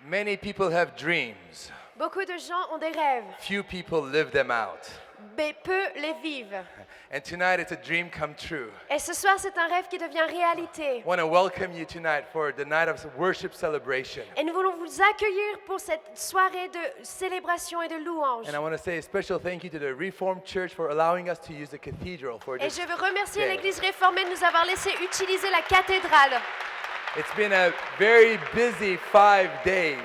Many people have dreams. Beaucoup de gens ont des rêves, Few people live them out. mais peu les vivent. And tonight it's a dream come true. Et ce soir, c'est un rêve qui devient réalité. I want to welcome you tonight for the night of worship celebration. Et nous voulons vous accueillir pour cette soirée de célébration et de louange. And I want to say a special thank you to the Reformed Church for allowing us to use the cathedral for Et this je veux remercier day. l'Église réformée de nous avoir laissé utiliser la cathédrale. It's been a very busy 5 days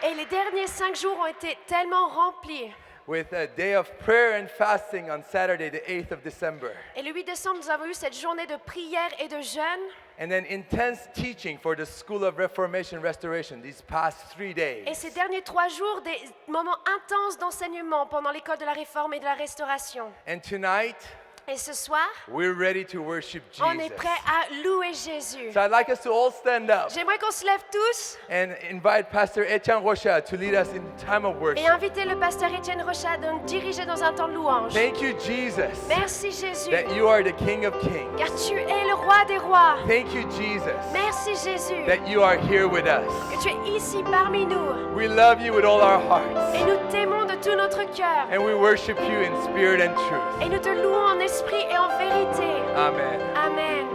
Et les derniers 5 jours ont été tellement remplis. with a day of prayer and fasting on Saturday, the 8th of December. Et le 8 décembre, nous avons eu cette journée de prière et de jeûne. And then intense teaching for the School of Reformation Restoration these past 3 days. Et ces derniers 3 jours, des moments intenses d'enseignement pendant l'école de la Réforme et de la Restauration. And tonight, Et ce soir, we're ready to worship on est Jesus. prêt à louer Jésus. So I'd like us to all stand up J'aimerais qu'on se lève tous and invite Pastor Etienne Rocha to lead us in time of et worship. inviter le pasteur Étienne Rocha à nous diriger dans un temps de louange. Thank you, Jesus, Merci Jésus, that you are the King of Kings. car tu es le roi des rois. Thank you, Jesus, Merci Jésus, that you are here with us. que tu es ici parmi nous. We love you with all our hearts, Et nous t'aimons de tout notre cœur. and we worship you in spirit and truth. Et nous te louons en esprit et en vérité. Amen. Amen.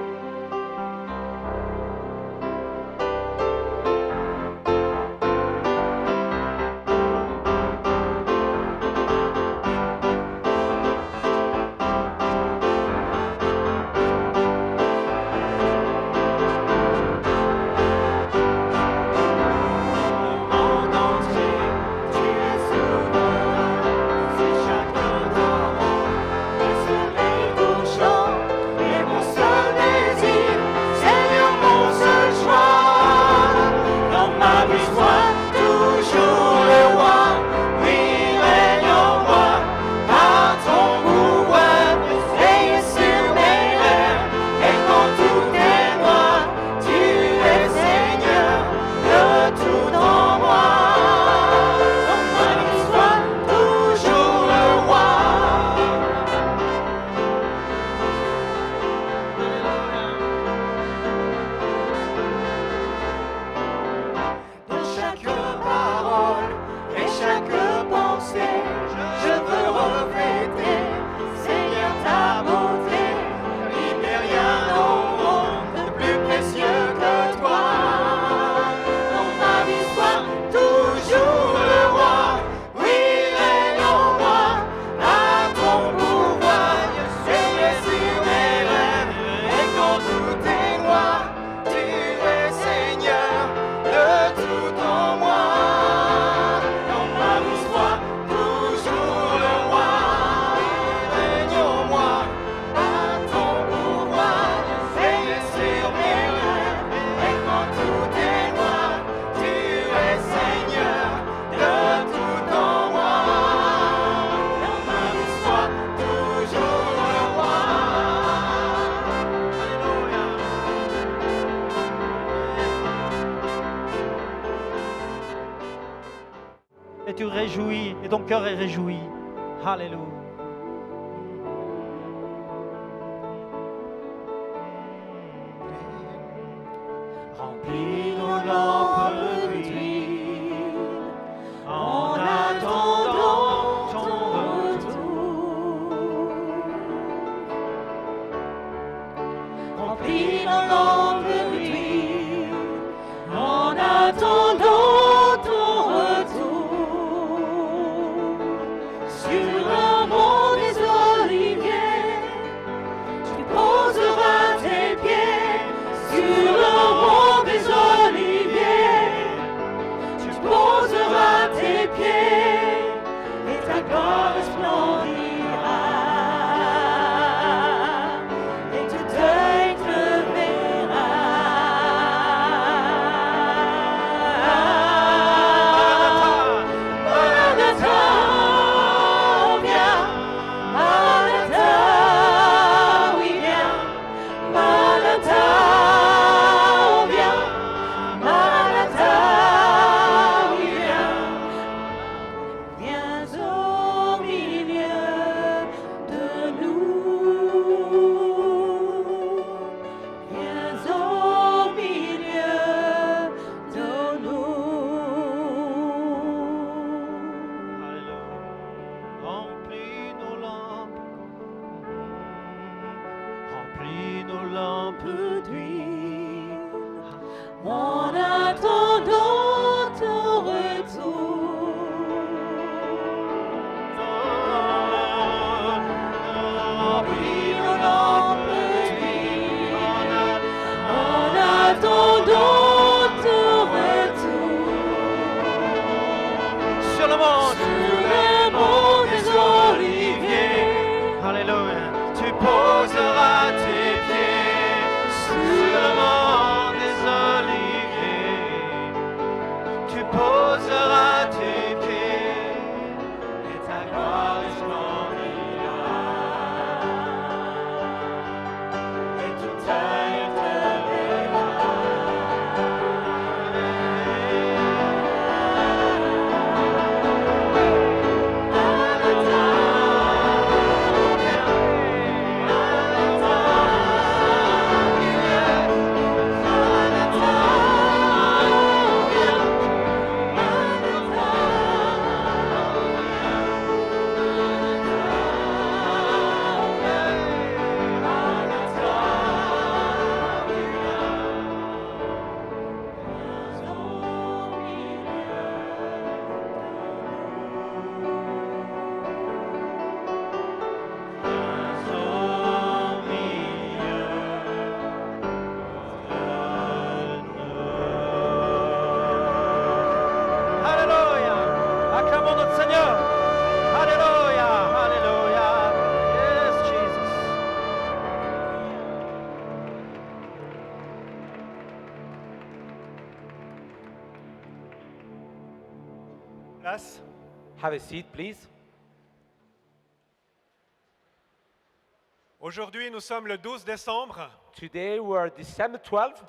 Et tu réjouis, et ton cœur est réjoui. Alléluia. Remplis nos lampes d'huile en attendant ton retour. Remplis nos lampes d'huile en attendant ton retour. Sur un mont des oliviers, tu poseras tes pieds. Sur le mont des oliviers, tu poseras tes pieds et ta gloire resplendira et tout œil te verra. en attendant ton retour. Remplis nos lampes d'huile, en attendant ton retour. Sur le monde. Sur le mont des Oliviers, Alléluia. Tu poseras tes pieds sur le mont des Oliviers. Tu poseras tes pieds et ta gloire resplendira. Et tout œil te verra. Alléluia. Acclamons notre Seigneur. Alléluia. Alléluia. Yes, Jesus. Place. Have a seat, please. Aujourd'hui, nous sommes le 12 décembre. Today we are December 12th.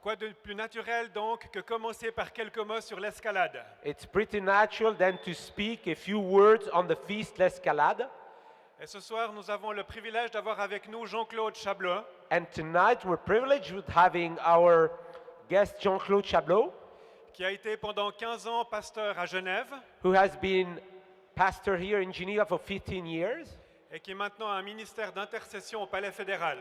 Quoi de plus naturel donc que commencer par quelques mots sur l'escalade? It's pretty natural then to speak a few words on the feast L'Escalade. Et ce soir, nous avons le privilège d'avoir avec nous Jean-Claude Chablot, And tonight we're privileged with having our guest Jean-Claude Chablot, qui a été pendant 15 ans pasteur à Genève who has been pastor here in Geneva for 15 years et qui est maintenant un ministère d'intercession au Palais fédéral.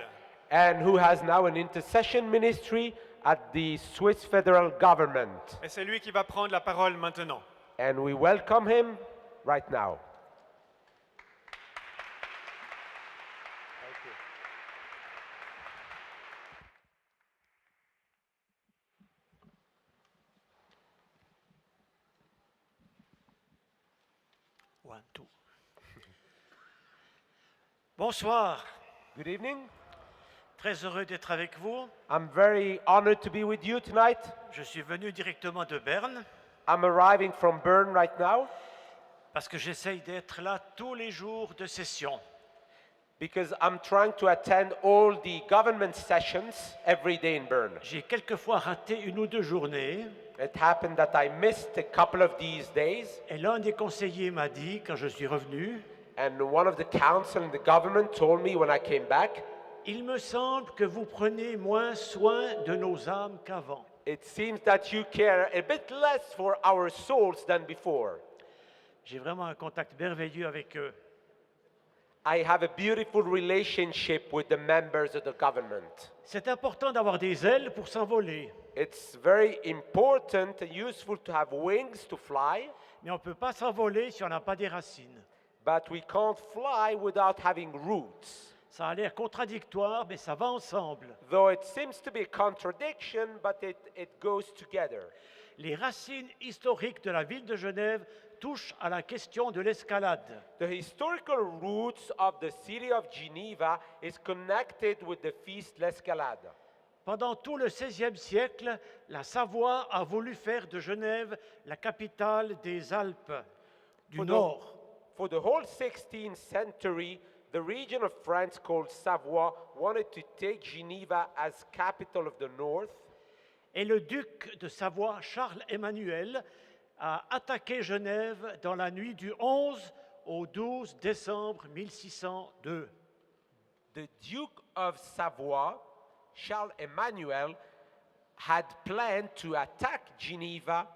and who has now an intercession ministry at the Swiss federal government. Et c'est lui qui va prendre la parole maintenant. And we welcome him right now. One, two. Bonsoir. Good evening. Très heureux d'être avec vous. I'm very honored to be with you tonight. Je suis venu directement de Berne I'm arriving from Bern right now parce que j'essaye d'être là tous les jours de session. because I'm trying to attend all the government sessions every day in Bern. J'ai quelquefois raté une ou deux journées It happened that I missed a couple of these days, et l'un des conseillers m'a dit quand je suis revenu, and one of the council in the government told me when I came back, il me semble que vous prenez moins soin de nos âmes qu'avant. it seems that you care a bit less for our souls than before. J'ai vraiment un contact merveilleux avec eux. I have a beautiful relationship with the members of the government. C'est important d'avoir des ailes pour s'envoler, It's very important and useful to have wings to fly, mais on ne peut pas s'envoler si on n'a pas des racines. but we can't fly without having roots. Ça a l'air contradictoire, mais ça va ensemble. Though it seems to be a contradiction, but it goes together. Les racines historiques de la ville de Genève touchent à la question de l'escalade. The historical roots of the city of Geneva is connected with the feast L'Escalade. Pendant tout le XVIe siècle, la Savoie a voulu faire de Genève la capitale des Alpes du For the- Nord. For the whole 16th century, the region of France called Savoie wanted to take Geneva as capital of the north, Et le duc de Savoie, Charles-Emmanuel, a attaqué Genève dans la nuit du 11 au 12 décembre 1602. the Duke of Savoy, Charles Emmanuel, had planned to attack Geneva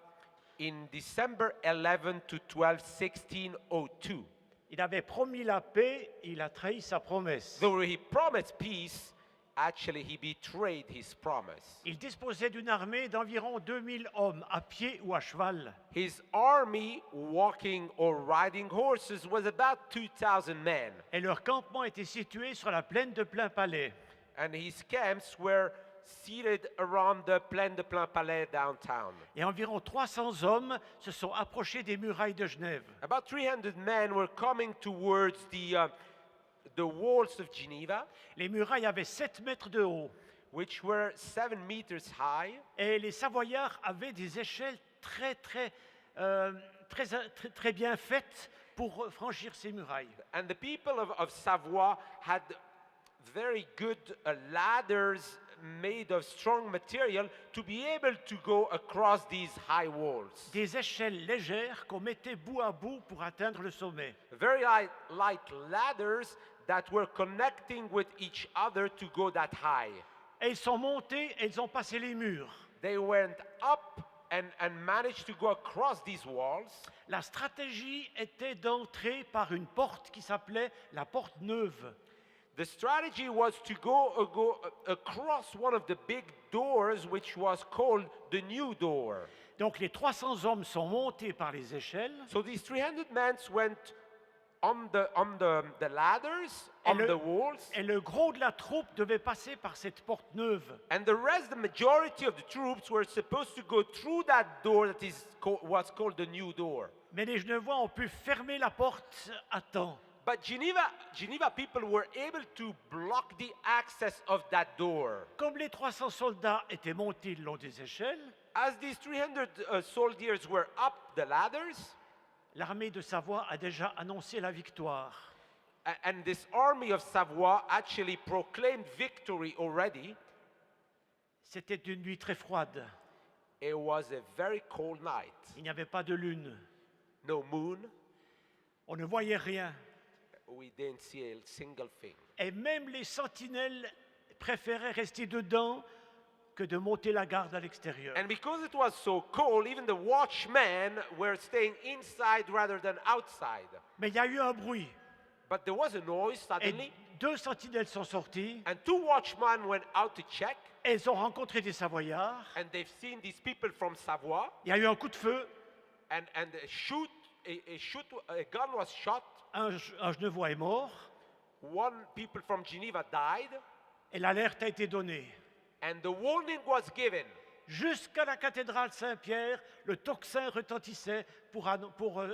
in December 11 to 12, 1602. Il avait promis la paix, il a trahi sa promesse. Though he promised peace, actually he betrayed his promise. Il disposait d'une armée d'environ 2000 hommes, à pied ou à cheval. His army, walking or riding horses, was about 2,000 men, Et leur campement était situé sur la plaine de Plein Palais. and his camps were seated around the Plaine de Plain Palais downtown. Et environ 300 hommes se sont approchés des murailles de Genève. About 300 men were coming towards the walls of Geneva, Les murailles avaient 7 mètres de haut. which were 7 meters high, Et les Savoyards avaient des échelles très bien faites pour franchir ces murailles. and the people of Savoie had very good ladders made of strong material to be able to go across these high walls. Des échelles légères qu'on mettait bout à bout pour atteindre le sommet. Very light ladders that were connecting with each other to go that high. Et ils sont montés et ils ont passé les murs. They went up and managed to go across these walls. La stratégie était d'entrer par une porte qui s'appelait la porte neuve. The strategy was to go across one of the big doors, which was called the New Door. Donc les 300 hommes sont montés par les échelles. So these 300 men went on the ladders, on the walls, Et le gros de la troupe devait passer par cette porte neuve. and the majority of the troops were supposed to go through that door that was called the New Door. Mais les Genevois ont pu fermer la porte à temps. But Geneva people were able to block the access of that door. Comme les 300 soldats étaient montés le long des échelles, As these 300 soldiers were up the ladders, l'armée de Savoie a déjà annoncé la victoire. and this army of Savoie actually proclaimed victory already. C'était une nuit très froide. It was a very cold night. Il n'y avait pas de lune. No moon. On ne voyait rien. We didn't see a single thing. Et même les sentinelles préféraient rester dedans que de monter la garde à l'extérieur. And because it was so cold, even the watchmen were staying inside rather than outside. Mais il y a eu un bruit. But there was a noise Et suddenly, 2 sentinelles sont sorties. and 2 watchmen went out to check, Et elles ont rencontré des Savoyards. and they've seen these people from Savoie, Il y a eu un coup de feu. and a gun was shot. Un Genevois est mort. One people from Geneva died, Et l'alerte a été donnée. and the warning was given. Jusqu'à la cathédrale Saint-Pierre, le tocsin retentissait pour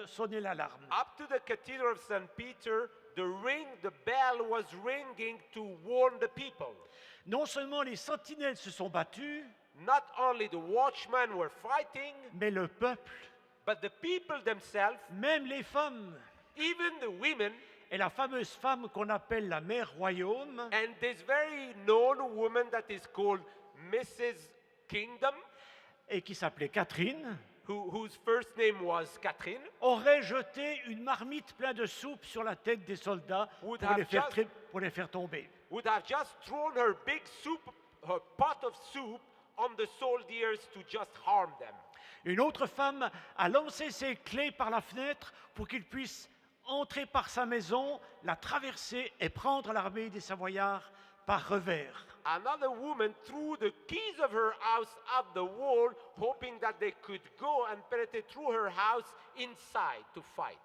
sonner l'alarme. Up to the Cathedral of St. Peter, the bell was ringing to warn the people. Non seulement les sentinelles se sont battues, Not only the watchmen were fighting, mais le peuple, but the people themselves, même les femmes, even the women, et la fameuse femme qu'on appelle la mère royaume, and this very known woman that is called Mrs. Kingdom, et qui s'appelait Catherine, whose first name was Catherine, aurait jeté une marmite pleine de soupe sur la tête des soldats Would pour have les faire tomber. would have just thrown her pot of soup on the soldiers to just harm them. Une autre femme a lancé ses clés par la fenêtre pour qu'il puisse entrer par sa maison, la traverser et prendre l'armée des Savoyards par revers. Another woman threw the keys of her house out the wall, hoping that they could go and penetrate through her house inside to fight.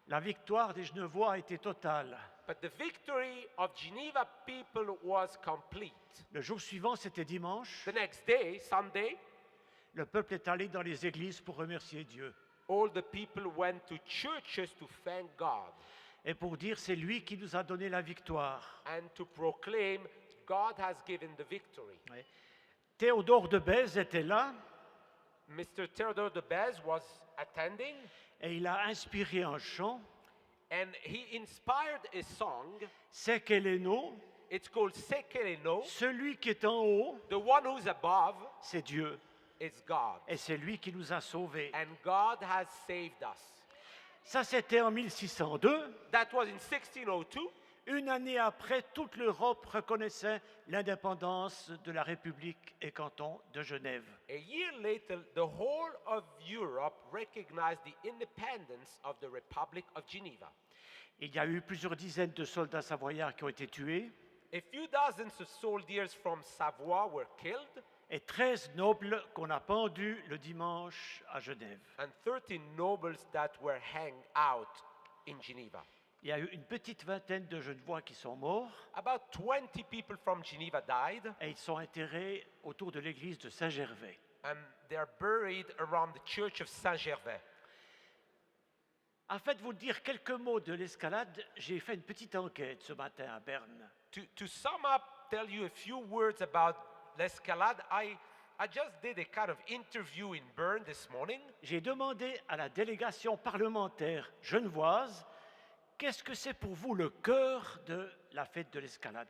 La victoire des Genevois était totale. But the victory of Geneva people was complete. Le jour suivant, c'était dimanche. The next day, Sunday, Le peuple est allé dans les églises pour remercier Dieu all the people went to churches to thank God et pour dire c'est lui qui nous a donné la victoire. and to proclaim God has given the victory. Théodore de Bèze était là Mr. Theodore de Bèze was attending, et il a inspiré un chant, and he inspired a song. Sekeleno, It's called Sekeleno. celui qui est en haut, The one who's above c'est Dieu is God, et c'est lui qui nous a sauvés. and God has saved us. Ça, c'était en 1602. That was in 1602. Une année après, toute l'Europe reconnaissait l'indépendance de la République et canton de Genève. A year later, the whole of Europe recognized the independence of the Republic of Geneva. Il y a eu plusieurs dizaines de soldats savoyards qui ont été tués. A few dozens of soldiers from Savoie were killed, et 13 nobles qu'on a pendus le dimanche à Genève. and 13 nobles that were hanged out in Geneva. Il y a eu une petite vingtaine de Genevois qui sont morts About 20 people from Geneva died, et ils sont enterrés autour de l'église de Saint-Gervais. and they are buried around the church of Saint-Gervais. Afin de vous dire quelques mots de l'escalade, j'ai fait une petite enquête ce matin à Berne. To sum up, tell you a few words about l'escalade, I just did a kind of interview in Bern this morning. J'ai demandé à la délégation parlementaire genevoise qu'est-ce que c'est pour vous le cœur de la fête de l'escalade.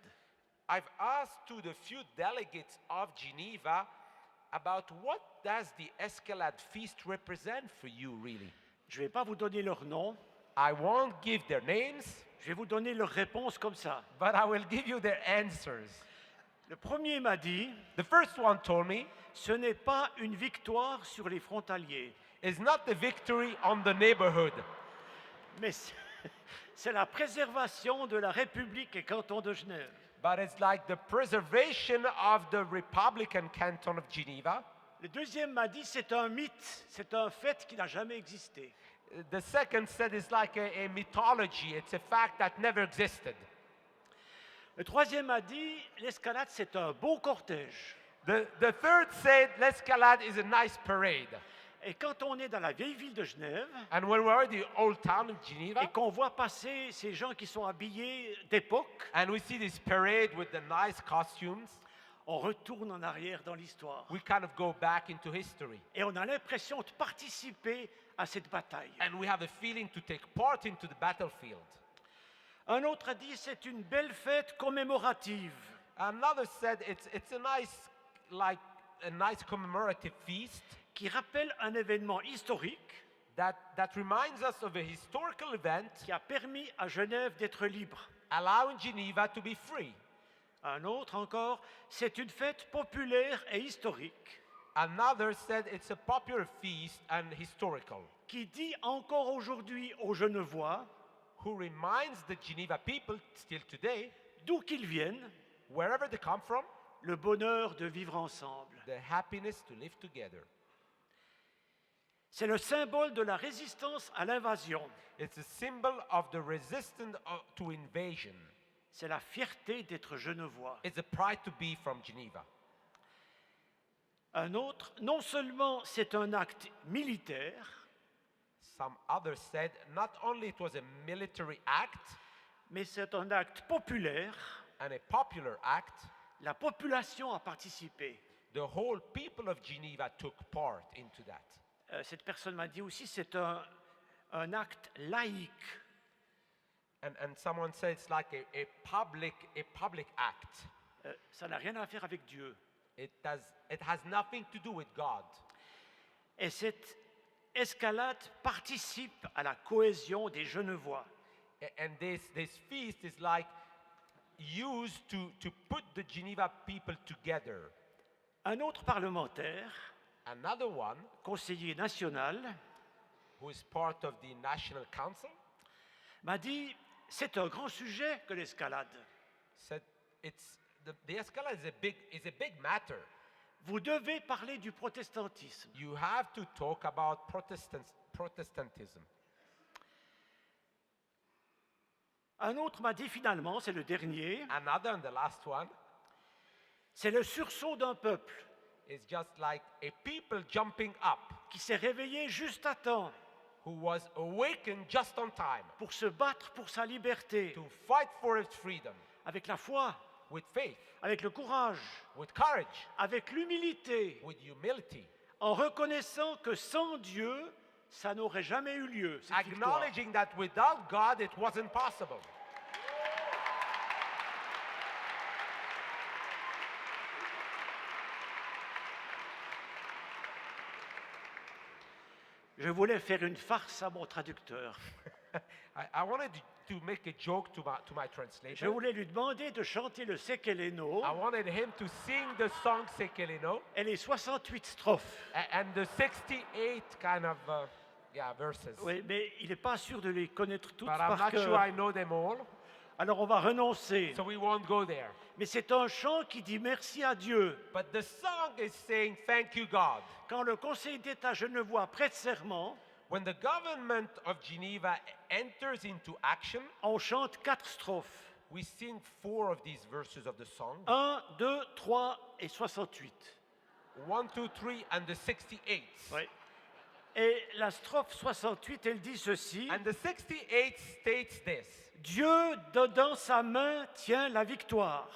I've asked to the few delegates of Geneva about what does the Escalade feast represent for you really. Je ne vais pas vous donner leur nom, I won't give their names, je vais vous donner leurs réponses comme ça. but I will give you their answers. Le premier m'a dit, The first one told me, ce n'est pas une victoire sur les frontaliers, it's not the victory on the neighborhood, mais c'est la préservation de la République et canton de Genève. but it's like the preservation of the Republican Canton of Geneva. Le deuxième m'a dit, c'est un mythe, c'est un fait qui n'a jamais existé. The second said it's like a mythology, it's a fact that never existed. Le troisième m'a dit, l'escalade, c'est un beau cortège. The third said l'escalade is a nice parade. Et quand on est dans la vieille ville de Genève And when we're in the old town of Geneva, et qu'on voit passer ces gens qui sont habillés d'époque, and we see this parade with the nice costumes, on retourne en arrière dans l'histoire. we kind of go back into history. Et on a l'impression de participer à cette bataille. And we have a feeling to take part into the battlefield. Un autre a dit, c'est une belle fête commémorative. Another said it's a nice commemorative feast Qui rappelle un événement historique that reminds us of a historical event qui a permis à Genève d'être libre. allowing Geneva to be free. Un autre encore, c'est une fête populaire et historique Another said it's a popular feast and historical, qui dit encore aujourd'hui aux Genevois, who reminds the Geneva people still today, d'où qu'ils viennent, wherever they come from, le bonheur de vivre ensemble. the happiness to live together. C'est le symbole de la résistance à l'invasion. It's a symbol of the resistance to invasion. C'est la fierté d'être genevois. It's a pride to be from Geneva. Un autre, non seulement c'est un acte militaire, Some others said not only it was a military act mais c'est un acte populaire. and a popular act, La population a participé. the whole people of Geneva took part into that. Cette personne m'a dit aussi c'est un acte laïque. And someone said it's like a public act. Ça n'a rien à faire avec Dieu. It has nothing to do with God. Et cette escalade participe à la cohésion des Genevois. And this feast is like used to put the Geneva people together. Un autre parlementaire, Another one, conseiller national, who is part of the National Council, m'a dit c'est un grand sujet que l'escalade. said the escalade is a big matter. Vous devez parler du protestantisme. You have to talk about Protestantism. Un autre m'a dit finalement, c'est le dernier, Another and the last one c'est le sursaut d'un peuple is just like a people jumping up qui s'est réveillé juste à temps who was awakened just on time pour se battre pour sa liberté, to fight for its freedom avec la foi, with faith, avec le courage, with courage, avec l'humilité, with humility, en reconnaissant que sans Dieu, ça n'aurait jamais eu lieu. cette victoire. acknowledging that without God it wasn't possible. Je voulais faire une farce à mon traducteur. I wanted to make a joke to my Je translator. voulais lui demander de chanter le Sekeleno I wanted him to sing the song Sekelino et les 68 strophes. and the 68 kind of verses. Oui, mais il n'est pas sûr de les connaître toutes But I'm par not sure I cœur. know them all. Alors on va renoncer. so we won't go there. Mais c'est un chant qui dit merci à Dieu. But the song is saying, thank you, God. Quand le Conseil d'État genevois prête serment, When the government of Geneva enters into action, on chante 4 strophes. we sing 4 of these verses of the song. 1, 2, 3 et 68. 1, 2, 3, and the 68. Oui. Et la strophe 68, elle dit ceci. And the 68 states this. Dieu dans sa main tient la victoire.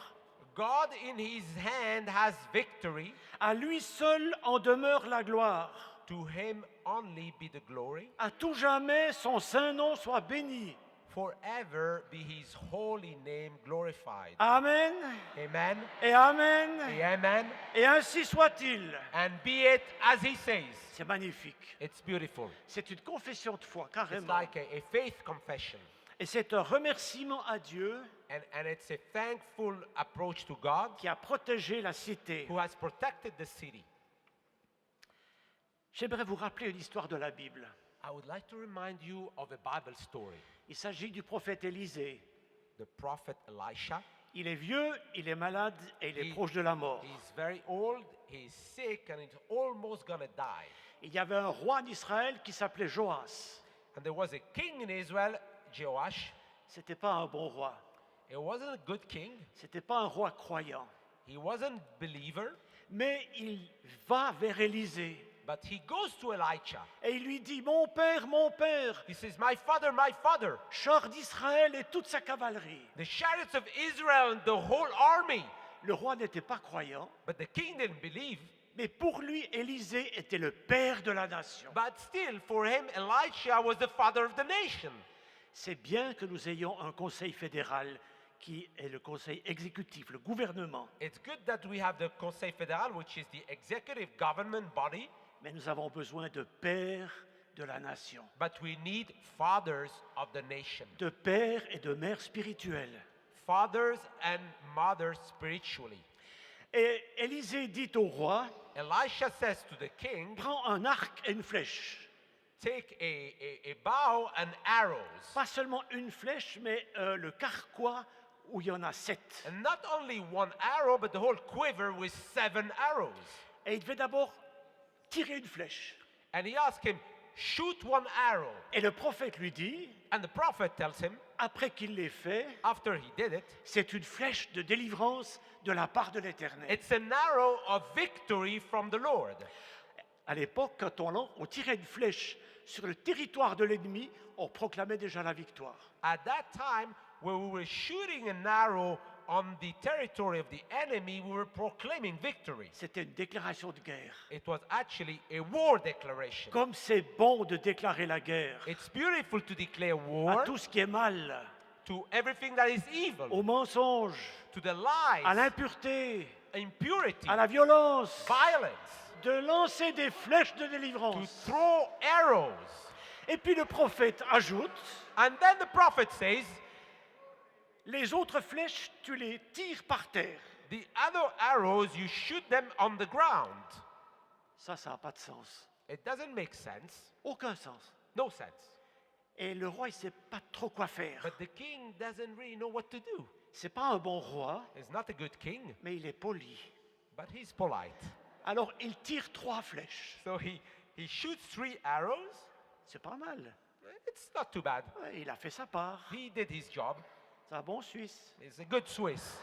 God in his hand has victory. À lui seul en demeure la gloire. To him only be the glory. À tout jamais son saint nom soit béni. Forever be his holy name glorified. Amen Amen. et amen. Et amen. Et ainsi soit-il. And be it as he says. C'est magnifique. It's beautiful. C'est une confession de foi, It's carrément. like a faith confession. Et c'est un remerciement à Dieu And it's a thankful approach to God qui a protégé la cité. who has protected the city. J'aimerais vous rappeler l'histoire de la Bible. I would like to remind you of a Bible story. Il s'agit du prophète Élisée. The prophet Elisha. Il est vieux, il est malade et il est Il- proche de la mort. He's very old, he's sick, and he's almost gonna die. Il y avait un roi d'Israël qui s'appelait Joas. And there was a king in Israel, Joash. C'était pas un bon roi. He wasn't a good king. C'était pas un roi croyant. He wasn't believer, Mais il va vers Élisée but he goes to Elijah. et il lui dit, mon père, He says, my father, char d'Israël et toute sa cavalerie. the chariots of Israel and the whole army. Le roi n'était pas croyant, But the king didn't believe. mais pour lui, Élisée était le père de la nation. But still, for him, Elisha was the father of the nation. C'est bien que nous ayons un conseil fédéral qui est le conseil exécutif, le gouvernement. It's good that we have the Conseil fédéral, which is the executive government body, Mais nous avons besoin de pères de la nation, but we need fathers of the nation. de pères et de mères spirituels. Fathers and mothers spiritually. Et Élisée dit au roi, Elisha says to the king, prends un arc et une flèche. take a bow and arrows. Pas seulement une flèche, mais le carquois où il y en a 7. And not only one arrow, but the whole quiver with 7 arrows. Et il devait d'abord tirer une flèche. And he asked him, shoot one arrow. Et le prophète lui dit, And the prophet tells him, après qu'il l'ait fait, after he did it, c'est une flèche de délivrance de la part de l'Éternel. it's an arrow of victory from the Lord. À l'époque, quand on tirait une flèche sur le territoire de l'ennemi, on proclamait déjà la victoire. At that time, when we were shooting an arrow on the territory of the enemy, we were proclaiming victory. C'était une déclaration de guerre. It was actually a war declaration. Comme c'est bon de déclarer la guerre It's beautiful to declare à war tout ce qui est mal, to everything that is evil, au mensonge, to the à lies, l'impureté, impurity, à la violence, violence, de lancer des flèches de to délivrance. throw arrows. Et puis le prophète ajoute, And then the prophet says, les autres flèches, tu les tires par terre. the other arrows, you shoot them on the ground. Ça n'a pas de sens. It doesn't make sense. Aucun sens. No sense. Et le roi, il ne sait pas trop quoi faire. But the king doesn't really know what to do. C'est pas un bon roi, He's not a good king, mais il est poli. but he's polite. Alors il tire 3 flèches. So he shoots 3 arrows. C'est pas mal. It's not too bad. Ouais, il a fait sa part. He did his job. C'est un bon Suisse. He's a good Swiss.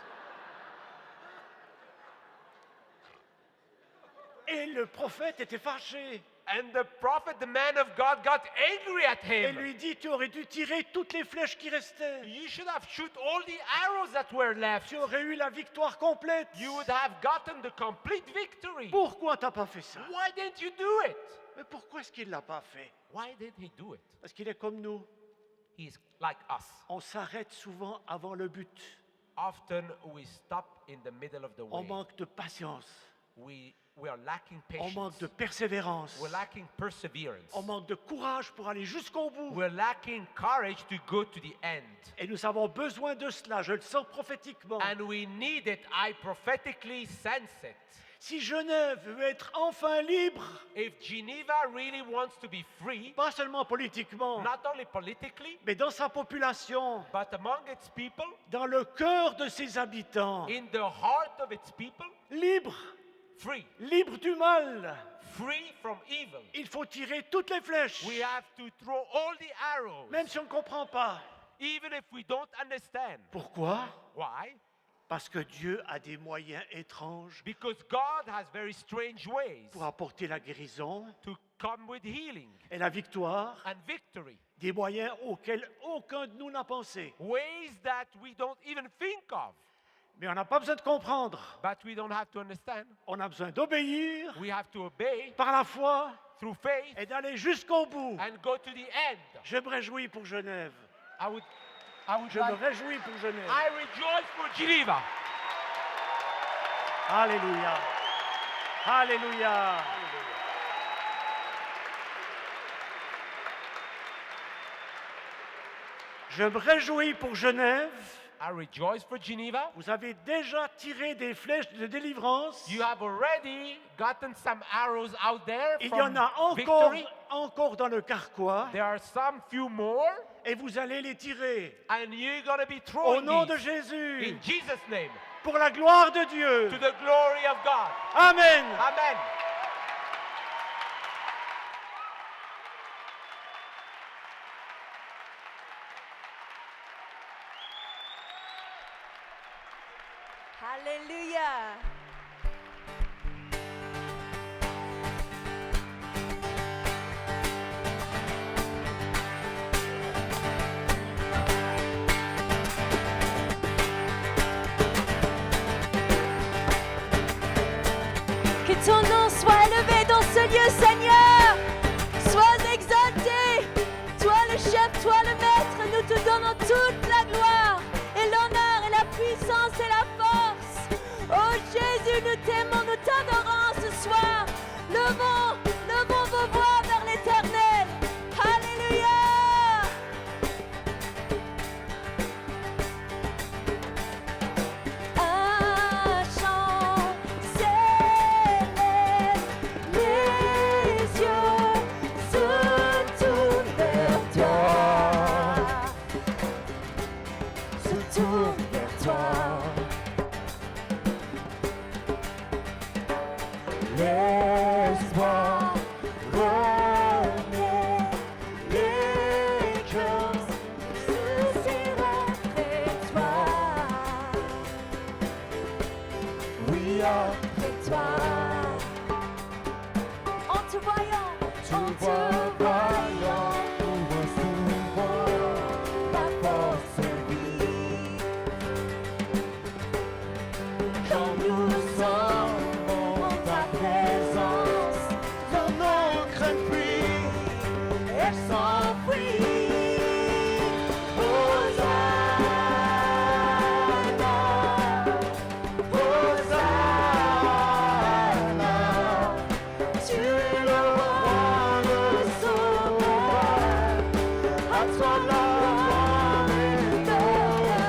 Et le prophète était fâché. And the prophet, the man of God, got angry at Et him. lui dit, tu aurais dû tirer toutes les flèches qui restaient. You should have shoot all the arrows that were left. Tu aurais eu la victoire complète. You would have gotten the complete victory. Pourquoi t'as pas fait ça? Why didn't you do it? Mais pourquoi est-ce qu'il l'a pas fait? Why did he do it? Parce qu'il est comme nous. He's like us. On s'arrête souvent avant le but. Often we stop in the middle of the On way. manque de patience. We are lacking On patience. manque de persévérance. We're lacking perseverance. On manque de courage pour aller jusqu'au bout. We're lacking courage to go to the end. Et nous avons besoin de cela. Je le sens prophétiquement. And we need it. I prophetically sense it. Si Genève veut être enfin libre, if Geneva really wants to be free, pas seulement politiquement, not only politically, mais dans sa population, but among its people, dans le cœur de ses habitants, in the heart of its people, libre, free, libre du mal, free from evil. il faut tirer toutes les flèches, We have to throw all the arrows, même si on ne comprend pas. even if we don't understand. Pourquoi? Why? Parce que Dieu a des moyens étranges Because God has very strange ways pour apporter la guérison to come with healing et la victoire, and victory. des moyens auxquels aucun de nous n'a pensé. Ways that we don't even think of, Mais on n'a pas besoin de comprendre. but we don't have to understand. On a besoin d'obéir We have to obey par la foi through faith et d'aller jusqu'au bout. and go to the end. Je me réjouis pour Genève. I would Je me like, réjouis pour Genève. I rejoice for Geneva. Alléluia. Alléluia. Je me réjouis pour Genève. I rejoice for Geneva. Vous avez déjà tiré des flèches de délivrance. You have already gotten some arrows out there Il y from en a victory. encore dans le carquois. There are some few more, Et vous allez les tirer. and you're going to be Au throwing nom de these Jésus. in Jesus' name Pour la gloire de Dieu. to the glory of God. Amen. Amen. Alléluia. Que ton nom soit élevé dans ce lieu, Seigneur. Sois exalté. Toi le chef, toi le maître, nous te donnons toute la gloire et l'honneur et la puissance et la force. Oh Jésus, nous t'aimons, nous t'adorons ce soir. Levons vos voix vers l'Éternel. Alléluia. Un chant s'élève, les yeux se tournent vers toi. Se tournent vers toi. L'espoir renaît, les cœurs se serrent près de toi. Oui, après toi. En te voyant, nous recevons la force vive. Quand nous sommes en ta présence, nos craintes fuient, elles s'enfuient. Hosanna, Hosanna, tu es le roi, le sauveur, à toi la gloire et l'honneur.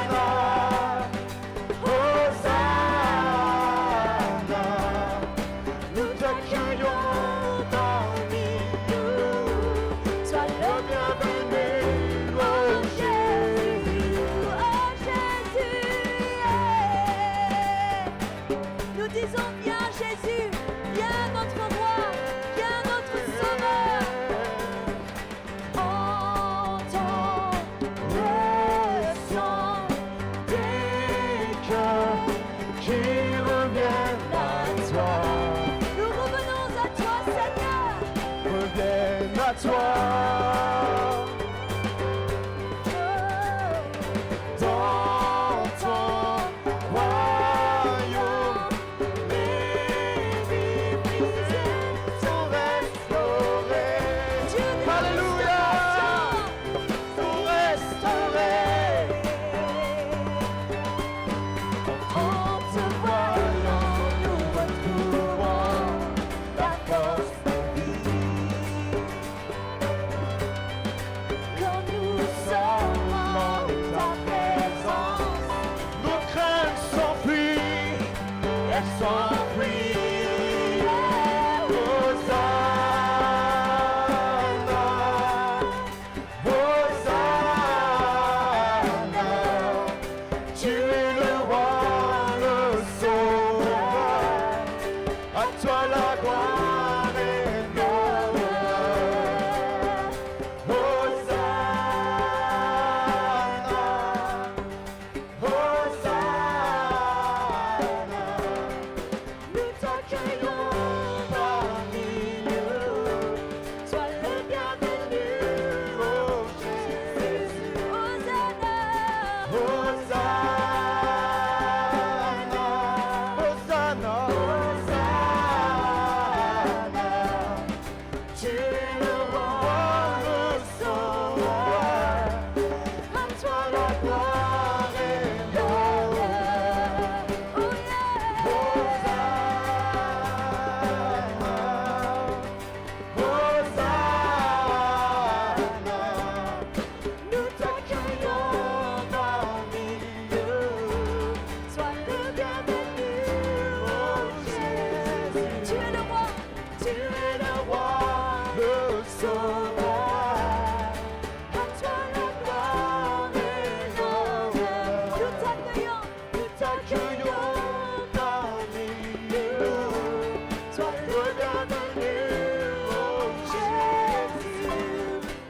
Hosanna, Hosanna, sois pris. Hosanna, Hosanna, tu es le roi, le sauveur, à toi la gloire et l'honneur. Hosanna, Hosanna, nous t'accueillons parmi nous, sois le bienvenu, oh Jésus. Hosanna, Hosanna, Hosanna, Hosanna, tu es le roi, le sauveur, à toi la gloire et l'honneur. oh yeah. Hosanna, nous t'accueillons parmi nous, sois le bienvenu, oh Jésus. Tu es le roi, Tu es le roi, le sauveur, à toi la gloire et l'honneur. nous t'accueillons, Nous t'accueillons parmi nous, sois le bienvenu, oh Jésus.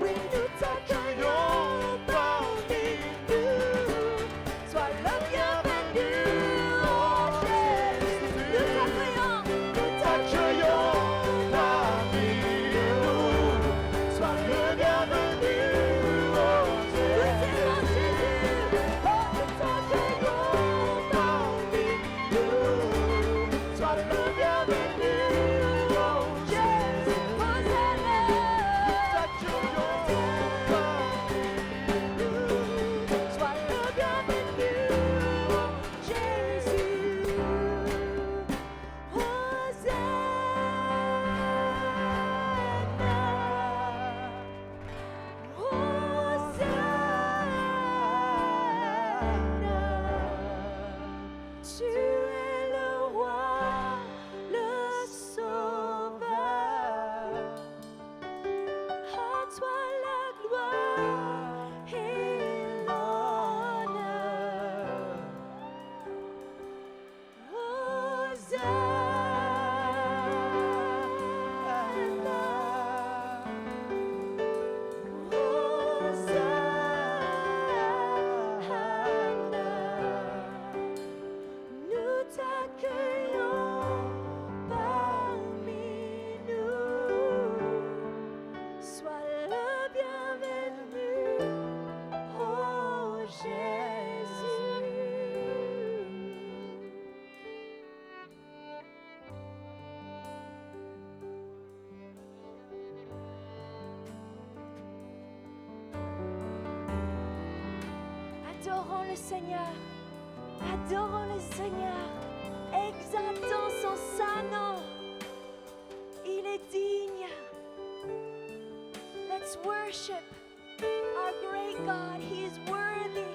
Oui, nous t'accueillons parmi nous, sois le bienvenu, oh Jésus. nous t'accueillons, Nous t'accueillons parmi nous, sois le bienvenu, oh Jésus. t'aimons Jésus, oh Nous t'accueillons parmi nous, sois le bienvenu, oh Jésus. Hosanna, Nous t'accueillons parmi nous, sois le bienvenu, oh Jésus. Hosanna, tu es le roi, le sauveur, à toi la gloire et l'honneur. Nous t'accueillons parmi nous, sois le bienvenu, oh Jésus. Adorons le Seigneur, adorons le Seigneur, exaltons son saint nom. Il est digne. Let's worship our great God. He is worthy.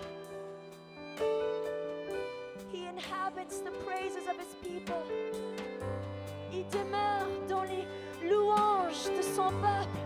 He inhabits the praises of his people. Il demeure dans les louanges de son peuple.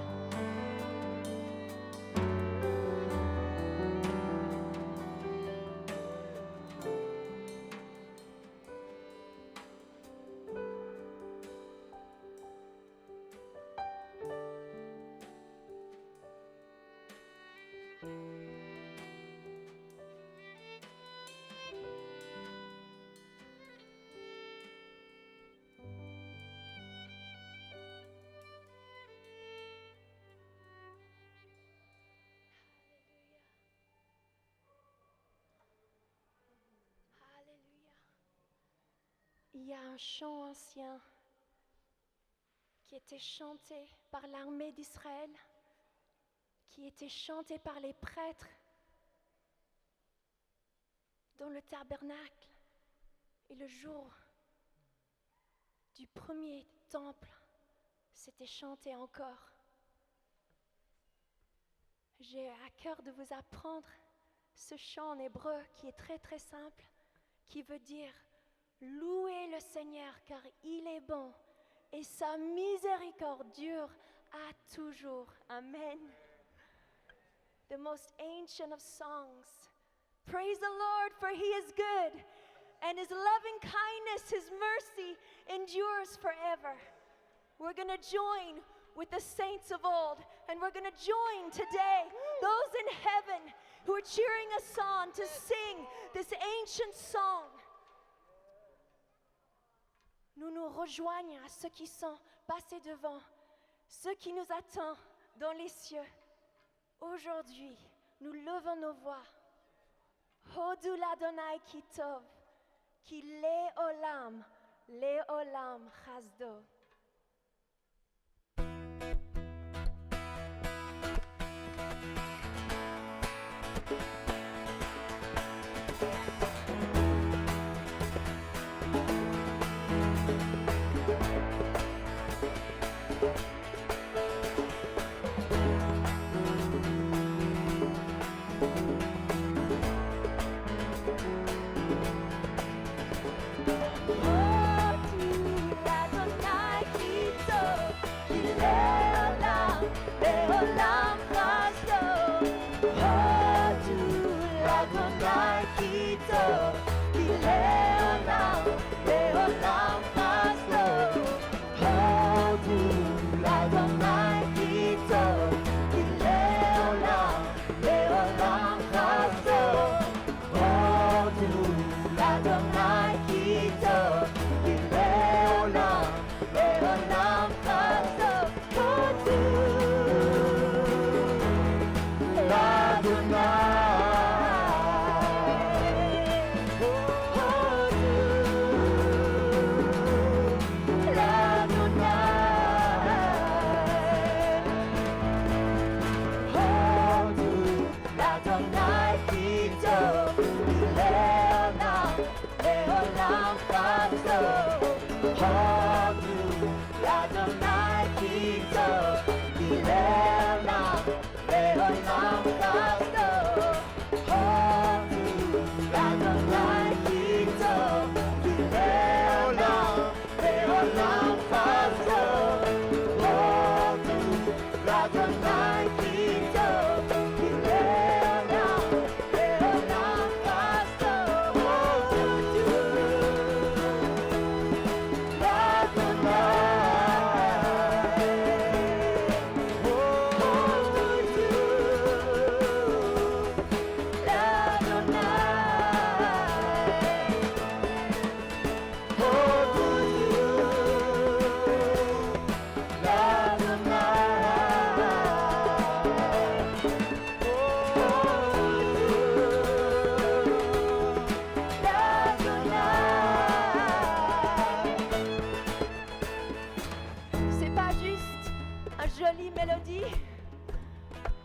Alléluia. Il y a un chant ancien qui était chanté par l'armée d'Israël, qui était chanté par les prêtres dans le tabernacle. Et le jour du premier temple, c'était chanté encore. J'ai à cœur de vous apprendre ce chant en hébreu qui est très très simple, qui veut dire Louez le Seigneur car il est bon et sa miséricorde dure à toujours. Amen. The most ancient of songs. Praise the Lord, for he is good, and his loving kindness, his mercy endures forever. We're going to join with the saints of old, and we're going to join today those in heaven who are cheering us on to sing this ancient song. Nous nous rejoignons à ceux qui sont passés devant, ceux qui nous attendent dans les cieux. Aujourd'hui, nous levons nos voix. Hodu l'Adonai ki tov, ki leolam chasdo.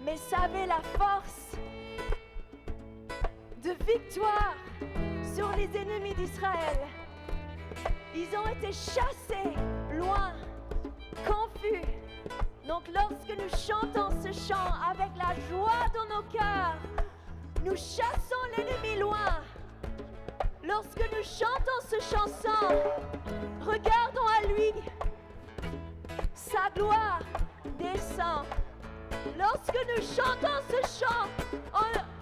Mais savez la force de victoire sur les ennemis d'Israël. Ils ont été chassés loin, confus. Donc lorsque nous chantons ce chant avec la joie dans nos cœurs, nous chassons l'ennemi loin. Lorsque nous chantons ce chanson, regardons à lui. Sa gloire descend. Lorsque nous chantons ce chant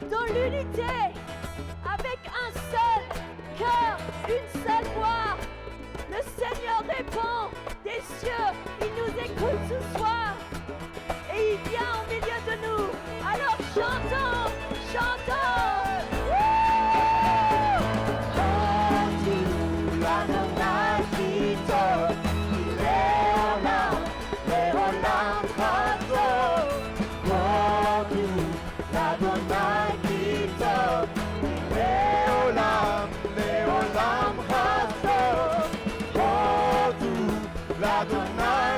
dans l'unité, avec un seul cœur, une seule voix, le Seigneur répond des cieux, il nous écoute ce soir et il vient au milieu de nous. Alors chantons, chantons. Adonai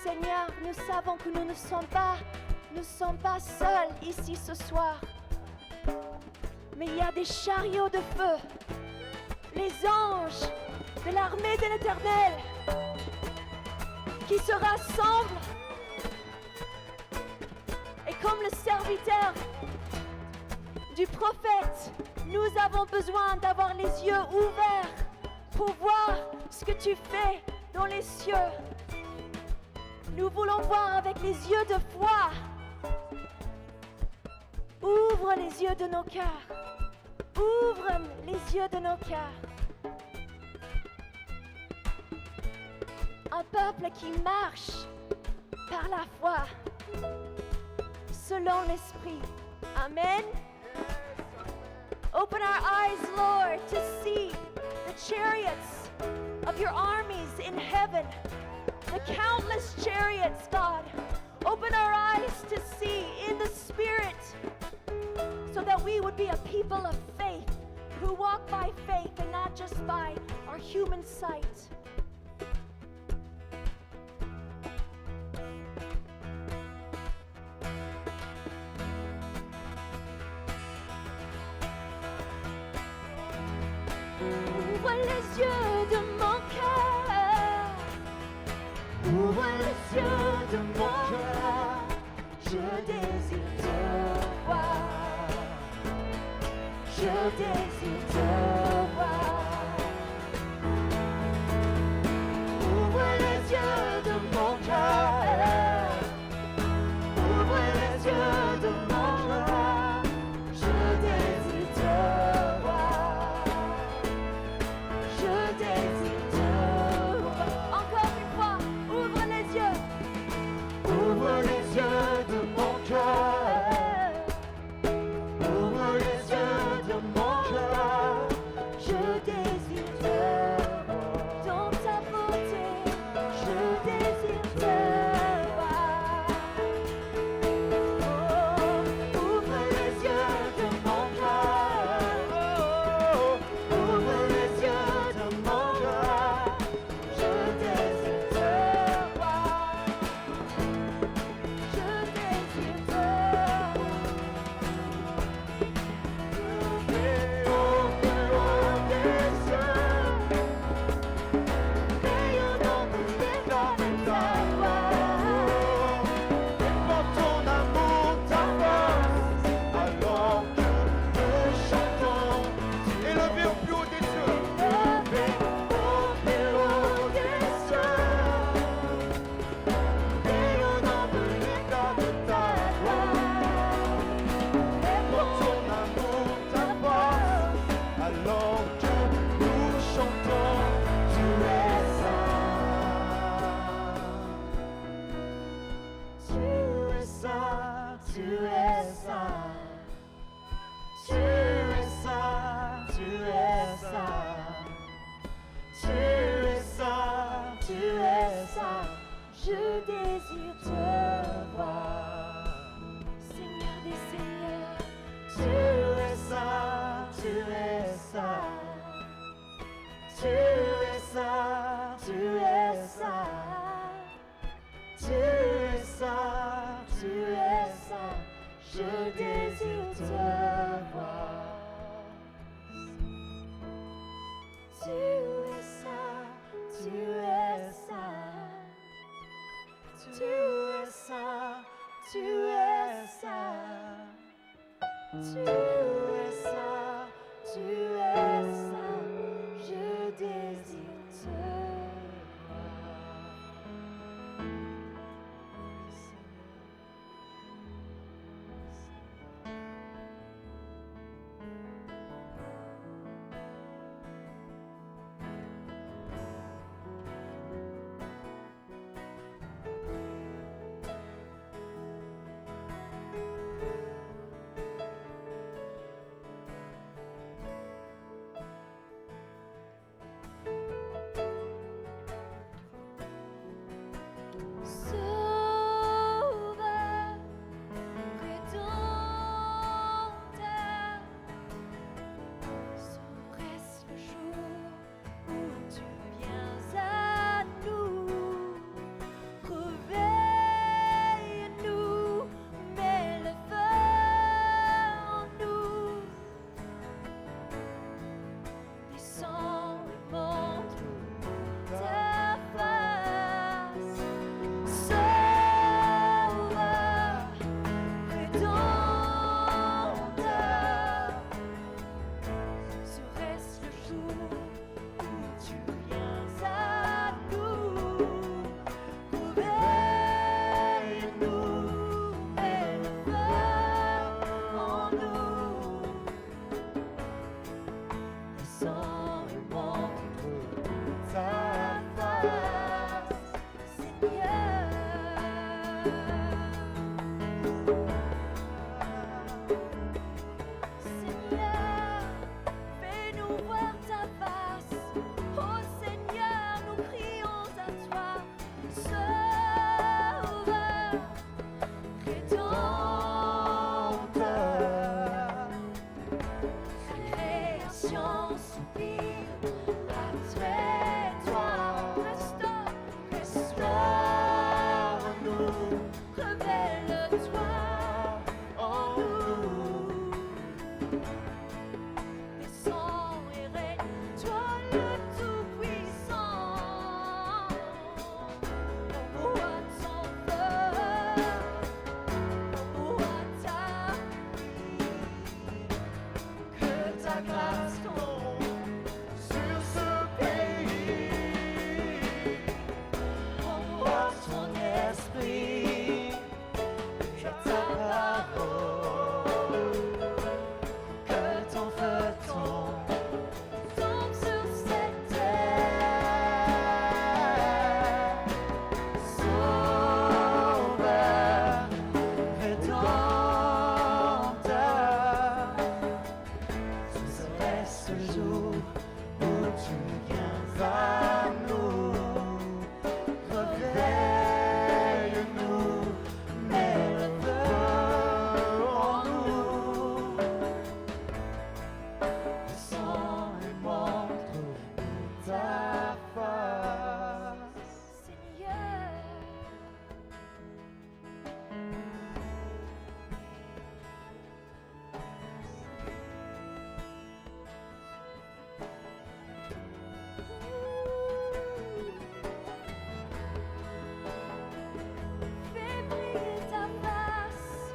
Seigneur, nous savons que nous ne sommes pas seuls ici ce soir. Mais il y a des chariots de feu, les anges de l'armée de l'Éternel qui se rassemblent. Et comme le serviteur du prophète, nous avons besoin d'avoir les yeux ouverts pour voir ce que tu fais dans les cieux. Nous voulons voir avec les yeux de foi. Ouvre les yeux de nos cœurs. Ouvre les yeux de nos cœurs. Un peuple qui marche par la foi, selon l'Esprit. Amen. Open our eyes, Lord, to see the chariots of your armies in heaven, the countless chariots, God. Open our eyes to see in the Spirit, so that we would be a people of faith, who walk by faith and not just by our human sight. Ouvre les yeux de mon cœur. Ouvre les yeux de mon cœur. Je désire te voir. Je désire te voir. Ouvre les yeux de mon cœur. Ouvre les yeux de mon cœur. Je désire te voir. Je désire te voir. Encore une fois, ouvre les yeux. Ouvre les yeux de mon cœur. Ouvre les yeux de mon cœur. Je désire te voir. Dans ta beauté, je désire te voir. Oh, ouvre les yeux de mon cœur. Ouvre les yeux de mon cœur. Je désire te voir. Je désire te voir. Plus haut des cieux, rayonnant de l'éclat de ta gloire. Pour ton amour, ta force, alors que nous chantons, élevé au plus haut des cieux, Élevé au plus haut des cieux, rayonnant de l'éclat de ta gloire. et Pour ton amour, ta force, alors que nous chantons, tu es saint. Tu es saint. Tu es saint. Tu es saint. Tu es saint. Tu es saint. Tu es saint. je désire te voir. Seigneur des seigneurs, Tu es saint, tu es saint. Tu es saint, tu es saint. Tu es saint, tu es saint. Je désire te voir. Tu es saint, tu es saint. Tu es Seigneur, fais-nous voir ta face. Oh Seigneur, nous crions à toi. Sauveur, Rédempteur, la création soupire après toi. Restaure-nous, révèle-toi en nous. Descends et règne, toi le Tout-Puissant. Envoie ton feu, envoie ta vie. Que ta grâce tombe sur ce pays. Envoie ton esprit et ta parole. Que ton feu tombe sur cette terre. Sauveur, Rédempteur, ce serait ce jour où tu viens à nous. Réveille-nous, mets le feu en nous. Descends et montre-nous ta face. Seigneur. Fais briller ta face.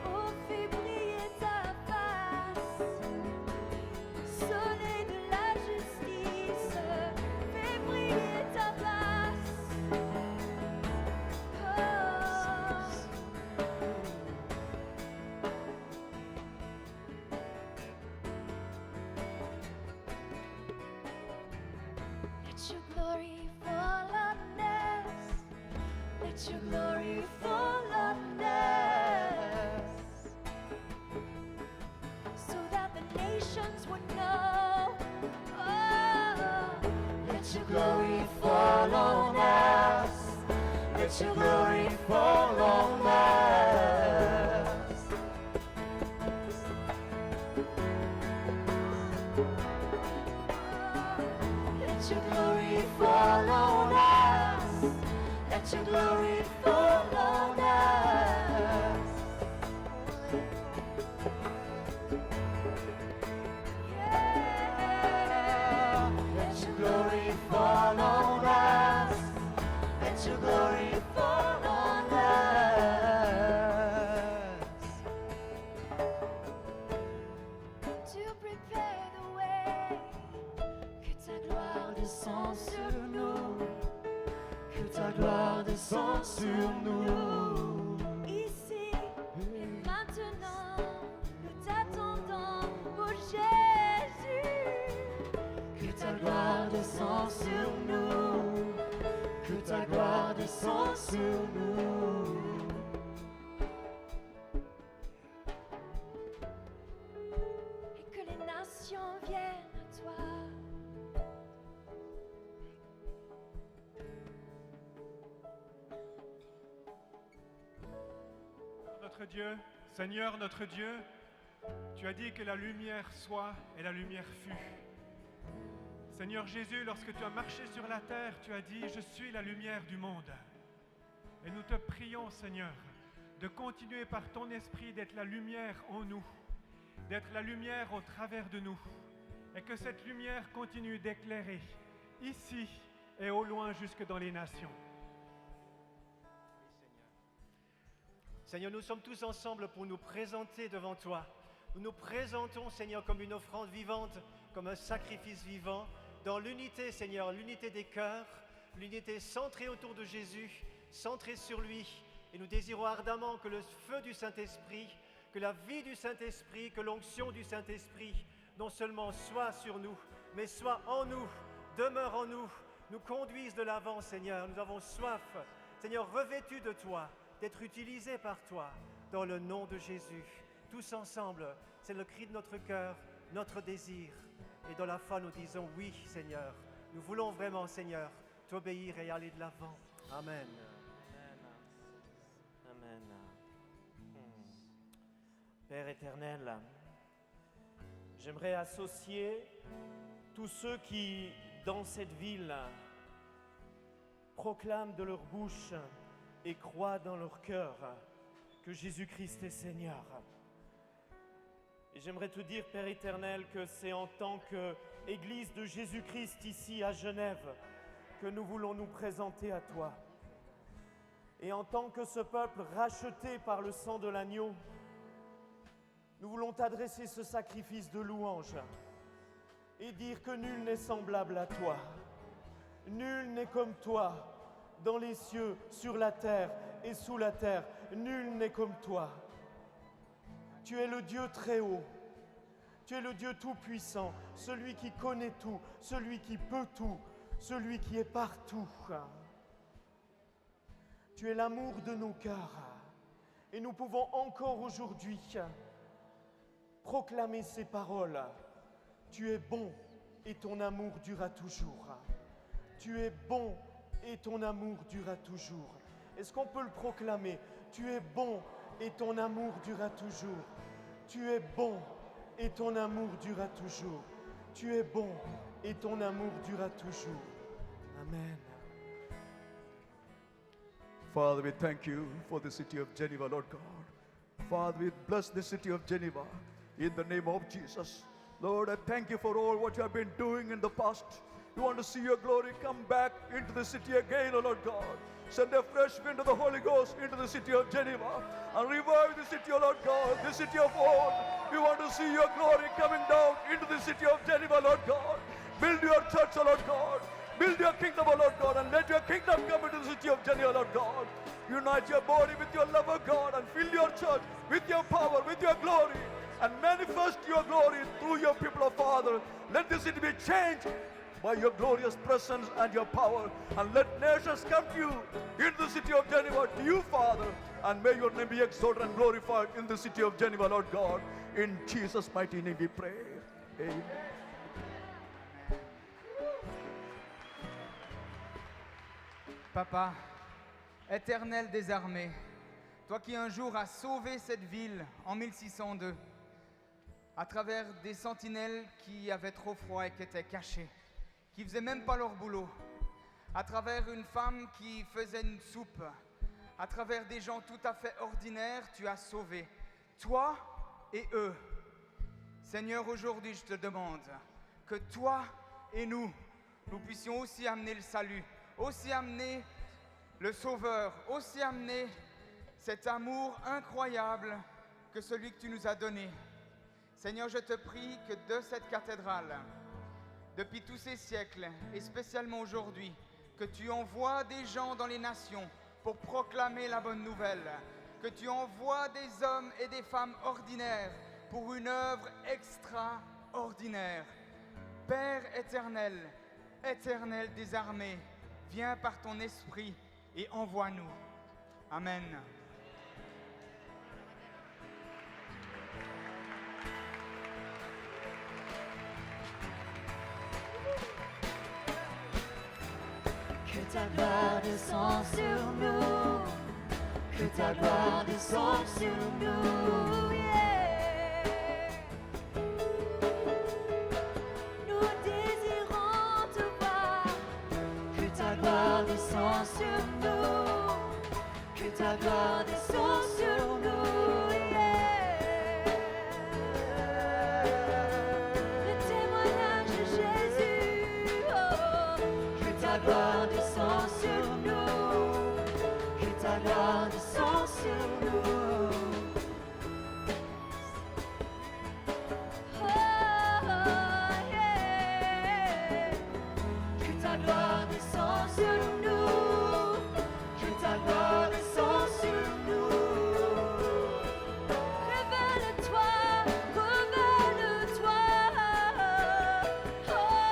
Oh, fais briller ta face. Soleil de la justice, fais briller ta face. Oh. Let your glory fall on us. Let your glory fall on us. So that the nations would know. Oh, let your glory fall on us. Let your glory fall on us. Let your glory fall on us. Let your glory fall on us. Yeah. Let your glory fall on us. Let your glory fall on us. To prepare the way. Que ta gloire descende sur nous. Que ta gloire descende sur nous. Ici et maintenant, nous t'attendons, oh Jésus. Que ta gloire descende sur nous. Que ta gloire descende sur nous. Et que les nations viennent à toi. Notre Dieu, Seigneur notre Dieu, tu as dit que la lumière soit et la lumière fut. Seigneur Jésus, lorsque tu as marché sur la terre, tu as dit « Je suis la lumière du monde ». Et nous te prions, Seigneur, de continuer par ton esprit d'être la lumière en nous, d'être la lumière au travers de nous, et que cette lumière continue d'éclairer ici et au loin jusque dans les nations. Seigneur, nous sommes tous ensemble pour nous présenter devant toi. Nous nous présentons, Seigneur, comme une offrande vivante, comme un sacrifice vivant, dans l'unité, Seigneur, l'unité des cœurs, l'unité centrée autour de Jésus, centrée sur lui. Et nous désirons ardemment que le feu du Saint-Esprit, que la vie du Saint-Esprit, que l'onction du Saint-Esprit, non seulement soit sur nous, mais sois en nous, demeure en nous, nous conduise de l'avant, Seigneur. Nous avons soif, Seigneur, revêtus de toi, d'être utilisés par toi, dans le nom de Jésus. Tous ensemble, c'est le cri de notre cœur, notre désir. Et dans la foi, nous disons oui, Seigneur. Nous voulons vraiment, Seigneur, t'obéir et aller de l'avant. Amen. Amen. Père éternel, j'aimerais associer tous ceux qui, dans cette ville, proclament de leur bouche et croient dans leur cœur que Jésus-Christ est Seigneur. Et j'aimerais te dire, Père éternel, que c'est en tant qu'Église de Jésus-Christ ici à Genève que nous voulons nous présenter à toi. Et en tant que ce peuple racheté par le sang de l'agneau, nous voulons t'adresser ce sacrifice de louange et dire que nul n'est semblable à toi. Nul n'est comme toi dans les cieux, sur la terre et sous la terre. Nul n'est comme toi. Tu es le Dieu très haut. Tu es le Dieu tout-puissant, celui qui connaît tout, celui qui peut tout, celui qui est partout. Tu es l'amour de nos cœurs. Et nous pouvons encore aujourd'hui proclamer ces paroles. Tu es bon et ton amour durera toujours. Tu es bon et ton amour durera toujours. Est-ce qu'on peut le proclamer? Tu es bon et ton amour durera toujours. Tu es bon et ton amour durera toujours. Tu es bon et ton amour durera toujours. Amen. Father, we thank you for the city of Geneva, Lord God. Father, we bless the city of Geneva in the name of Jesus. Lord, I thank you for all what you have been doing in the past. We want to see your glory come back into the city again, O Lord God. Send a fresh wind of the Holy Ghost into the city of Geneva and revive the city, O Lord God, the city of old. We want to see your glory coming down into the city of Geneva, Lord God. Build your church, O Lord God. Build your kingdom, O Lord God, and let your kingdom come into the city of Geneva, Lord God. Unite your body with your love, O God, and fill your church with your power, with your glory, and manifest your glory through your people, O Father. Let this city be changed by your glorious presence and your power, and let nations come to you in the city of Geneva, to you, Father, and may your name be exalted and glorified in the city of Geneva, Lord God. In Jesus' mighty name we pray. Amen. Papa, éternel des armées, toi qui un jour as sauvé cette ville en 1602, à travers des sentinelles qui avaient trop froid et qui étaient cachées, qui faisaient même pas leur boulot, à travers une femme qui faisait une soupe, à travers des gens tout à fait ordinaires, tu as sauvé, toi et eux. Seigneur, aujourd'hui je te demande que toi et nous puissions aussi amener le salut, aussi amener le Sauveur, aussi amener cet amour incroyable que celui que tu nous as donné. Seigneur, je te prie que de cette cathédrale, depuis tous ces siècles, et spécialement aujourd'hui, que tu envoies des gens dans les nations pour proclamer la bonne nouvelle, que tu envoies des hommes et des femmes ordinaires pour une œuvre extraordinaire. Père éternel, éternel des armées, viens par ton esprit et envoie-nous. Amen. Que ta gloire descende sur nous, que ta gloire descende sur nous, yeah. Nous désirons te voir, que ta gloire descende sur nous, que ta gloire descende sur nous, yeah. Le témoignage de Jésus, oh, que ta gloire descende sur nous, que ta gloire descende sur nous. Oh, yeah. Que ta gloire descende sur nous, que ta gloire descende sur nous. Révèle-toi, révèle-toi. Oh,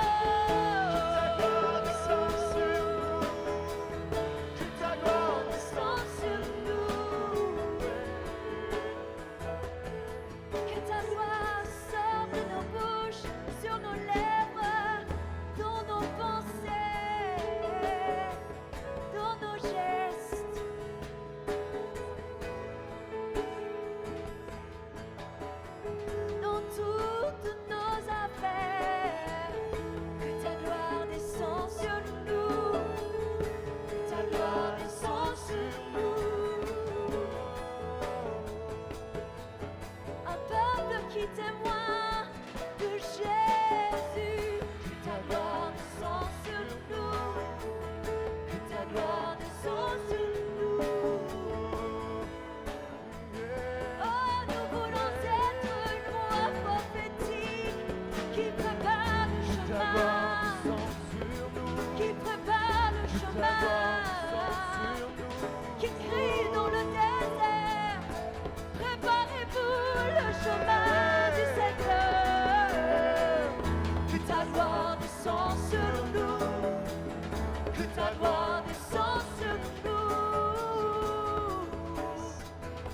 que ta gloire descende sur nous.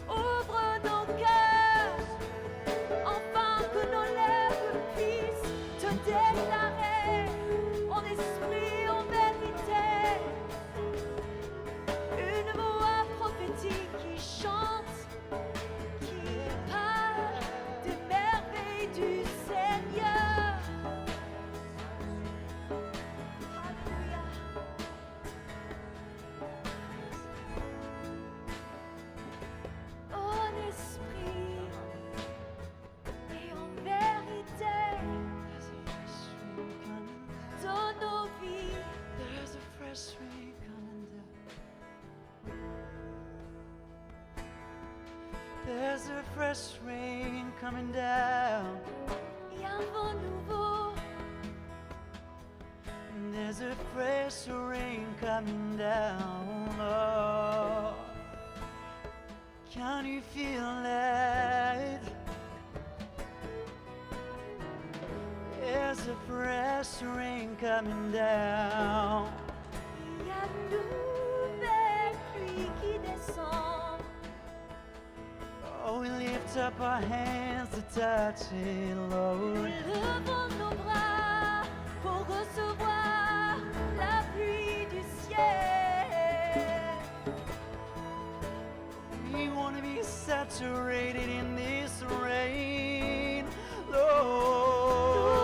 Ouvre nos cœurs, enfin que nos lèvres puissent te déclarer en esprit, en vérité. Une voix prophétique qui chante, qui parle des merveilles du Seigneur. Alléluia. En esprit et en vérité, dans nos vies, There's a fresh rain coming down. There's a fresh rain coming down. il y a un vent nouveau. There's a fresh rain coming down. Oh, can you feel it? There's a fresh rain coming down. Il y a une nouvelle pluie qui descend. Oh, we lift up our hands to touch it, Nous Lord. levons nos bras pour recevoir la pluie du ciel. We want to be saturated in this rain, Nous voulons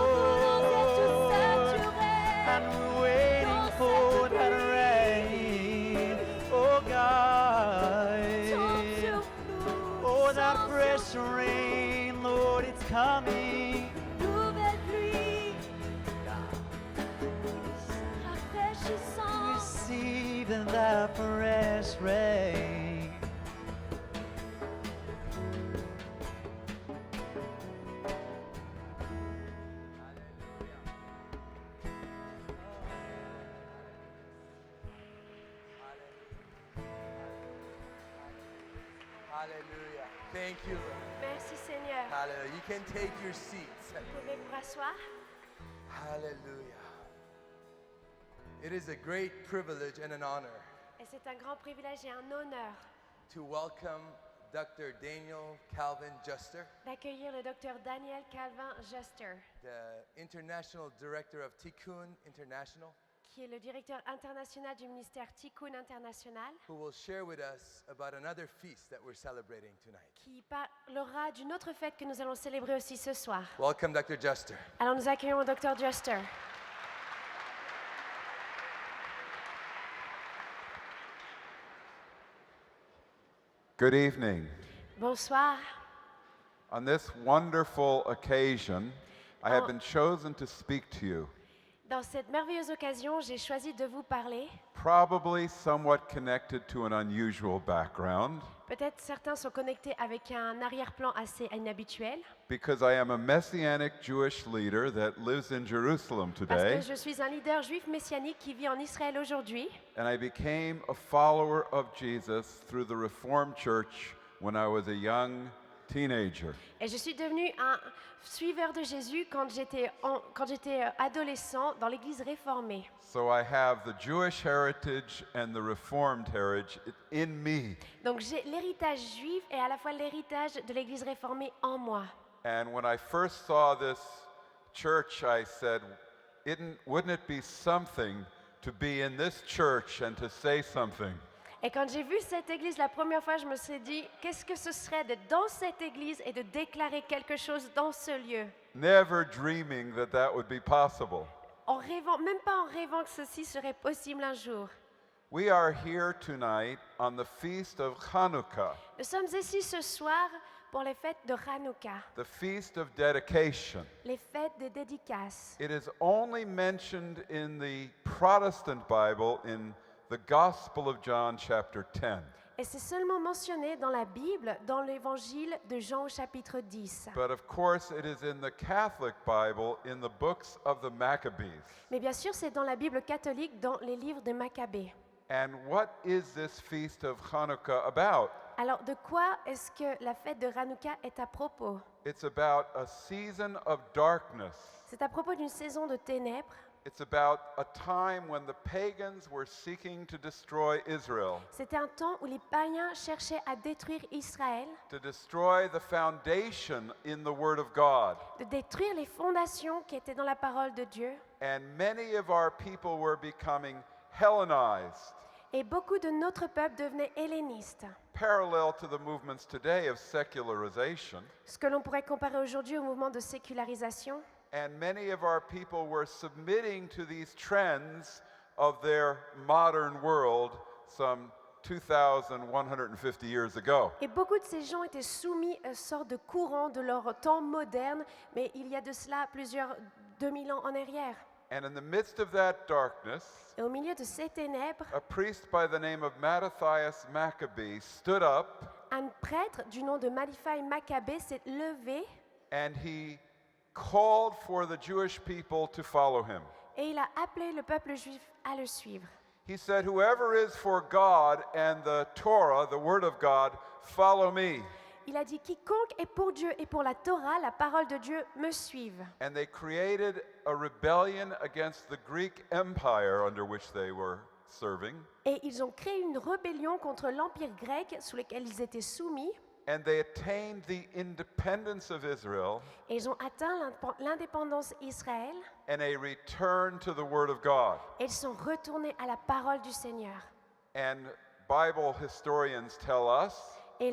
être Lord. saturés And we're waiting dans for cette that pluie. rain, oh Tombe sur God. nous, Oh, that descend fresh sur nous. rain, Lord, it's coming. Nouvelle pluie, rafraîchissante. Receive that fresh rain. Hallelujah. Thank you, Lord. Merci Seigneur. Hallelujah. You can take your seats. Vous pouvez vous rasseoir. Hallelujah. It is a great privilege and an honor Et c'est un grand privilège et un honneur to welcome Dr. Daniel Calvin Juster, d'accueillir le docteur Daniel Calvin Juster, the International Director of Tikkun International, qui est le directeur international du ministère Tikkun International, who will share with us about another feast that we're celebrating tonight. qui parlera d'une autre fête que nous allons célébrer aussi ce soir. Welcome, Dr. Juster. Alors nous accueillons le docteur Juster. Good evening. Bonsoir. On this wonderful occasion, I have Oh. been chosen to speak to you, Dans cette merveilleuse occasion, j'ai choisi de vous parler. probably somewhat connected to an unusual background, Peut-être certains sont connectés avec un arrière-plan assez inhabituel, because I am a Messianic Jewish leader that lives in Jerusalem parce today, que je suis un leader juif messianique qui vit en Israël aujourd'hui. and I became a follower of Jesus through the Reformed Church when I was a young teenager. Et je suis devenu un suiveur de Jésus quand j'étais adolescent dans l'église réformée. So I have the Jewish heritage and the Reformed heritage in me. Donc j'ai l'héritage juif et à la fois l'héritage de l'église réformée en moi. And when I first saw this church, I said, wouldn't it be something to be in this church and to say something? Et quand j'ai vu cette église la première fois, je me suis dit, qu'est-ce que ce serait d'être dans cette église et de déclarer quelque chose dans ce lieu? Never dreaming that that would be possible. En rêvant, même pas en rêvant que ceci serait possible un jour. We are here tonight on the feast of Hanukkah, Nous sommes ici ce soir pour les fêtes de Hanouka, the feast of dedication. les fêtes de dédicace. It is only mentioned in the Protestant Bible in the Gospel of John, chapter 10. Et c'est seulement mentionné dans la Bible, dans l'évangile de Jean au chapitre 10. But of course, it is in the Catholic Bible in the books of the Maccabees. Mais bien sûr, c'est dans la Bible catholique, dans les livres de Maccabée. And what is this feast of Hanukkah about? Alors, de quoi est-ce que la fête de Hanouka est à propos? It's about a season of darkness C'est à propos d'une saison de ténèbres It's about a time when the pagans were seeking to destroy Israel, C'était un temps où les païens cherchaient à détruire Israël, to destroy the foundation in the Word of God. de détruire les fondations qui étaient dans la parole de Dieu. And many of our people were becoming Hellenized, Et beaucoup de notre peuple devenaient hellénistes, parallel to the movements today of secularization. ce que l'on pourrait comparer aujourd'hui au mouvement de sécularisation. And many of our people were submitting to these trends of their modern world some 2,150 years ago. Et beaucoup de ces gens étaient soumis à une sorte de courant de leur temps moderne, mais il y a de cela plusieurs 2000 ans en arrière. And in the midst of that darkness, Et au milieu de ces ténèbres, a priest by the name of Mattathias Maccabee stood up un prêtre du nom de Maliphaï Maccabée s'est levé and he called for the Jewish people to follow him. et il a appelé le peuple juif à le suivre. He said, "Whoever is for God and the Torah, the Word of God, follow me." Il a dit, quiconque est pour Dieu et pour la Torah, la parole de Dieu, me suive. And they created a rebellion against the Greek Empire under which they were serving. Et ils ont créé une rébellion contre l'Empire grec sous lequel ils étaient soumis. And they attained the independence of Israel Et ils ont atteint l'indépendance d'Israël. and a return to the Word of God. Et ils sont retournés à la parole du Seigneur. And Bible historians tell us Et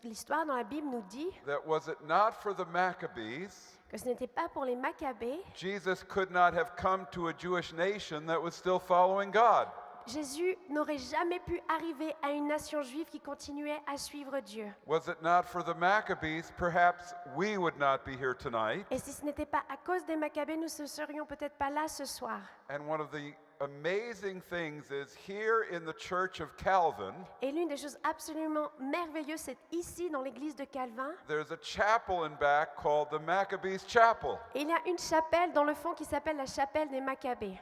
l'histoire dans la Bible nous dit that was it not for the Maccabees, que ce n'était pas pour les Maccabées. Jesus could not have come to a Jewish nation that was still following God. Jésus n'aurait jamais pu arriver à une nation juive qui continuait à suivre Dieu. Was it not for the Maccabees, perhaps we would not be here tonight. Et si ce n'était pas à cause des Maccabées, nous ne serions peut-être pas là ce soir. And one of the amazing things is here in the Church of Calvin, Et l'une des choses absolument merveilleuses, c'est ici, dans l'église de Calvin, there's a chapel in back called the Maccabees Chapel. il y a une chapelle dans le fond qui s'appelle la chapelle des Maccabées.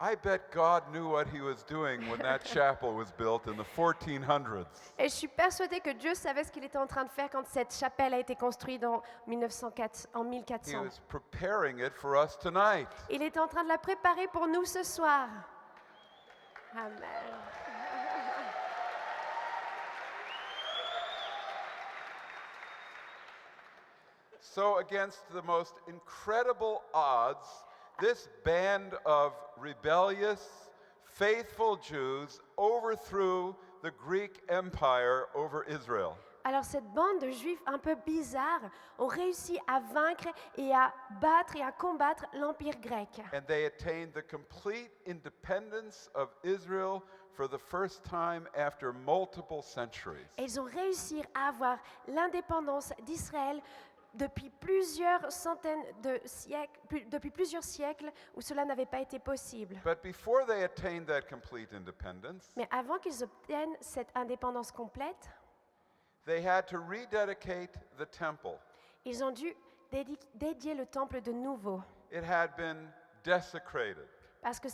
I bet God knew what he was doing when that chapel was built in the 1400s. Et je suis persuadée que Dieu savait ce qu'il était en train de faire quand cette chapelle a été construite en 1400. He was preparing it for us tonight. Il est en train de la préparer pour nous ce soir. Amen. So, against the most incredible odds, this band of rebellious, faithful Jews overthrew the Greek Empire over Israel. Alors cette bande de juifs un peu bizarres ont réussi à vaincre et à battre et à combattre l'Empire grec. And they attained the complete independence of Israel for the first time after multiple centuries. Et ils ont réussi à avoir l'indépendance d'Israël depuis plusieurs centaines de siècles, depuis plusieurs siècles où cela n'avait pas été possible. But before they attained that complete independence, Mais avant qu'ils obtiennent cette indépendance complète, they had to rededicate the temple. ils ont dû dédier le temple de nouveau It had been desecrated. parce que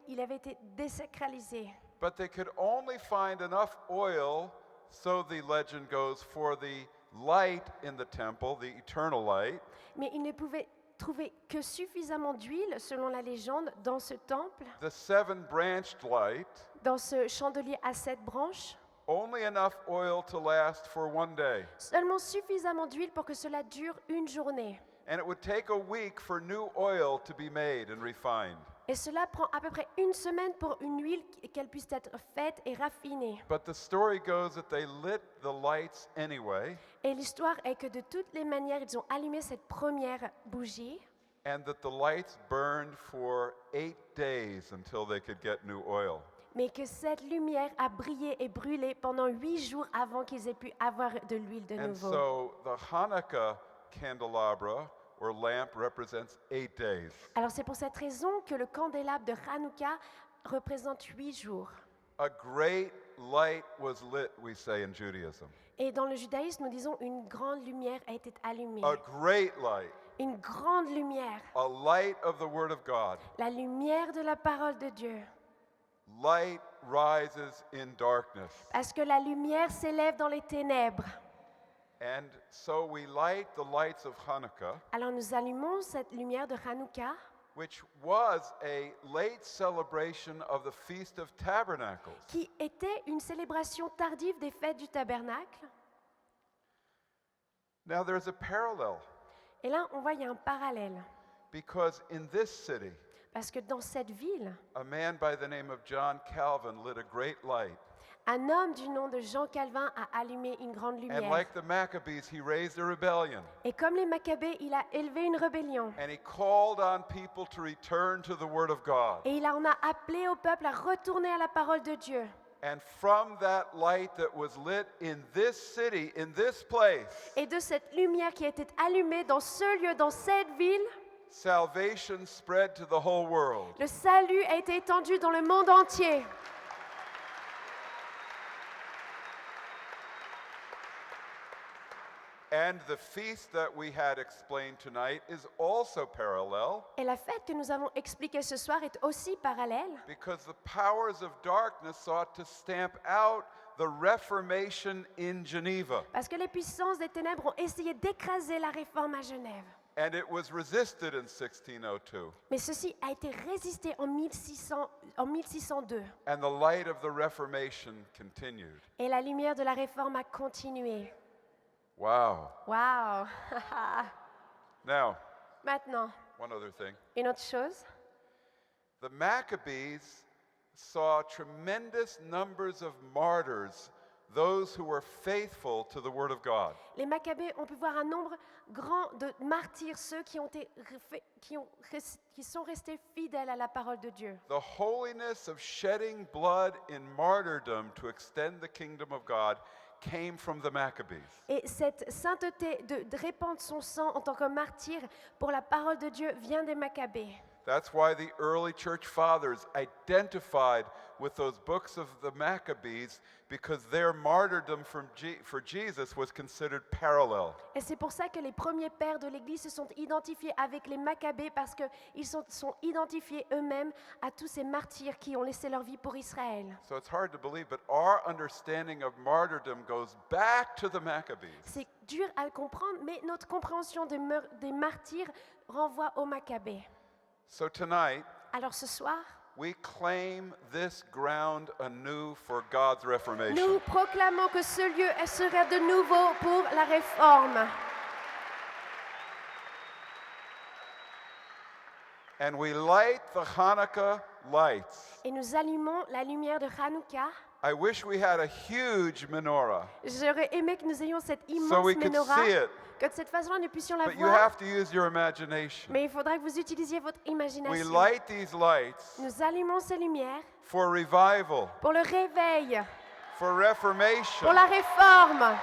il avait été désacralisé. But they could only find enough oil, so the legend goes, for the light in the temple, the eternal light. Mais ils ne pouvaient trouver que suffisamment d'huile, selon la légende, dans ce temple, The seven-branched light, dans ce chandelier à 7 branches, only enough oil to last for one day. seulement suffisamment d'huile pour que cela dure une journée. And it would take a week for new oil to be made and refined. Et cela prend à peu près une semaine pour une huile qu'elle puisse être faite et raffinée. But the story goes that they lit the lights anyway, Et l'histoire est que de toutes les manières, ils ont allumé cette première bougie and that the lights burned for 8 days until they could get new oil. mais que cette lumière a brillé et brûlé pendant 8 jours avant qu'ils aient pu avoir de l'huile de And nouveau. so the Hanukkah candelabra or lamp represents 8 days. Alors c'est pour cette raison que le candélabre de Hanouka représente 8 jours. A great light was lit, we say in Judaism. Et dans le judaïsme, nous disons une grande lumière a été allumée. A great light, Une grande lumière. a light of the Word of God. La lumière de la parole de Dieu. Light rises in darkness. Parce que la lumière s'élève dans les ténèbres. And so we light the lights of Hanukkah, Alors nous allumons cette lumière de Hanouka which was a late celebration of the Feast of Tabernacles. qui était une célébration tardive des fêtes du tabernacle. Now there's a parallel Et là, on voit il y a un parallèle. because in this city, Parce que dans cette ville, a man by the name of John Calvin lit a great light. un homme du nom de Jean Calvin a allumé une grande And lumière. like the Maccabees, he raised a rebellion. Et comme les Maccabées, il a élevé une rébellion. And he called on people to return to the Word of God. Et il en a appelé au peuple à retourner à la parole de Dieu. And from that light that was lit in this city, in this place, Et de cette lumière qui a été allumée dans ce lieu, dans cette ville, salvation spread to the whole world. le salut a été étendu dans le monde entier. And the feast that we had explained tonight is also parallel Et la fête que nous avons expliquée ce soir est aussi parallèle, because the powers of darkness sought to stamp out the Reformation in Geneva. parce que les puissances des ténèbres ont essayé d'écraser la réforme à Genève. And it was resisted in 1602. Mais ceci a été résisté en 1602. And the light of the Reformation continued. Et la lumière de la réforme a continué. Wow. Waouh! Now, Maintenant, one other thing. une autre chose. The Maccabees saw tremendous numbers of martyrs, those who were faithful to the Word of God. Les Maccabées ont pu voir un nombre grand de martyrs, ceux qui sont restés fidèles à la parole de Dieu. The holiness of shedding blood in martyrdom to extend the kingdom of God came from the Maccabees. Et cette sainteté de répandre son sang en tant que martyr pour la parole de Dieu vient des Maccabées. That's why the early church fathers identified with those books of the Maccabees, because their martyrdom for Jesus was considered parallel. Et c'est pour ça que les premiers pères de l'Église se sont identifiés avec les Maccabées, parce qu'ils sont identifiés eux-mêmes à tous ces martyrs qui ont laissé leur vie pour Israël. So it's hard to believe, but our understanding of martyrdom goes back to the Maccabees. C'est dur à comprendre, mais notre compréhension des martyrs renvoie aux Maccabées. So tonight, Alors ce soir, we claim this ground anew for God's nous reformation. proclamons que ce lieu serait de nouveau pour la réforme. And we light the Hanukkah lights. Et nous allumons la lumière de Hanouka. I wish we had a huge menorah J'aurais aimé que nous ayons cette so immense we could menorah, see it, que de cette façon nous puissions la but you voir. have to use your imagination. Mais il faudra que vous utilisiez votre We imagination. light these lights Nous allumons ces lumières for revival, pour le réveil, for reformation. pour la réforme.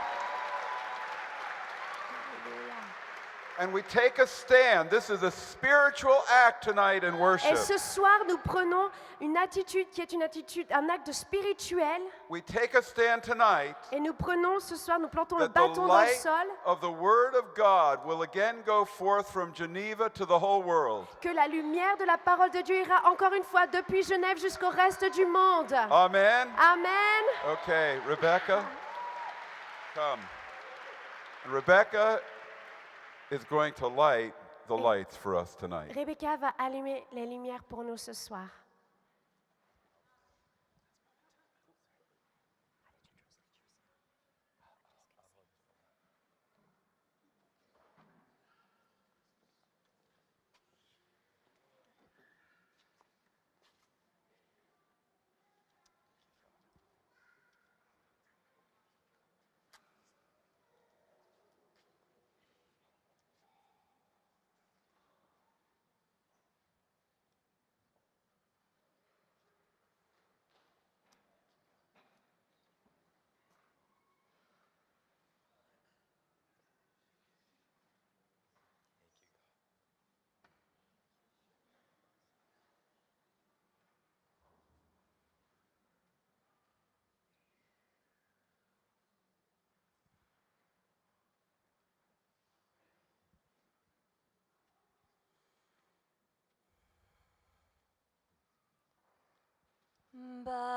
And we take a stand. This is a spiritual act tonight in Et worship. ce soir, nous prenons une attitude qui est un acte spirituel. We take a stand tonight Et nous prenons ce soir, nous plantons le that the bâton dans le light sol, of the Word of God will again go forth from Geneva to the whole world. que la lumière de la parole de Dieu ira encore une fois depuis Genève jusqu'au reste du monde. Amen. Amen. Okay, Rebecca, come. Rebecca is going to light the lights for us tonight. Rebecca va allumer les lumières pour nous ce soir.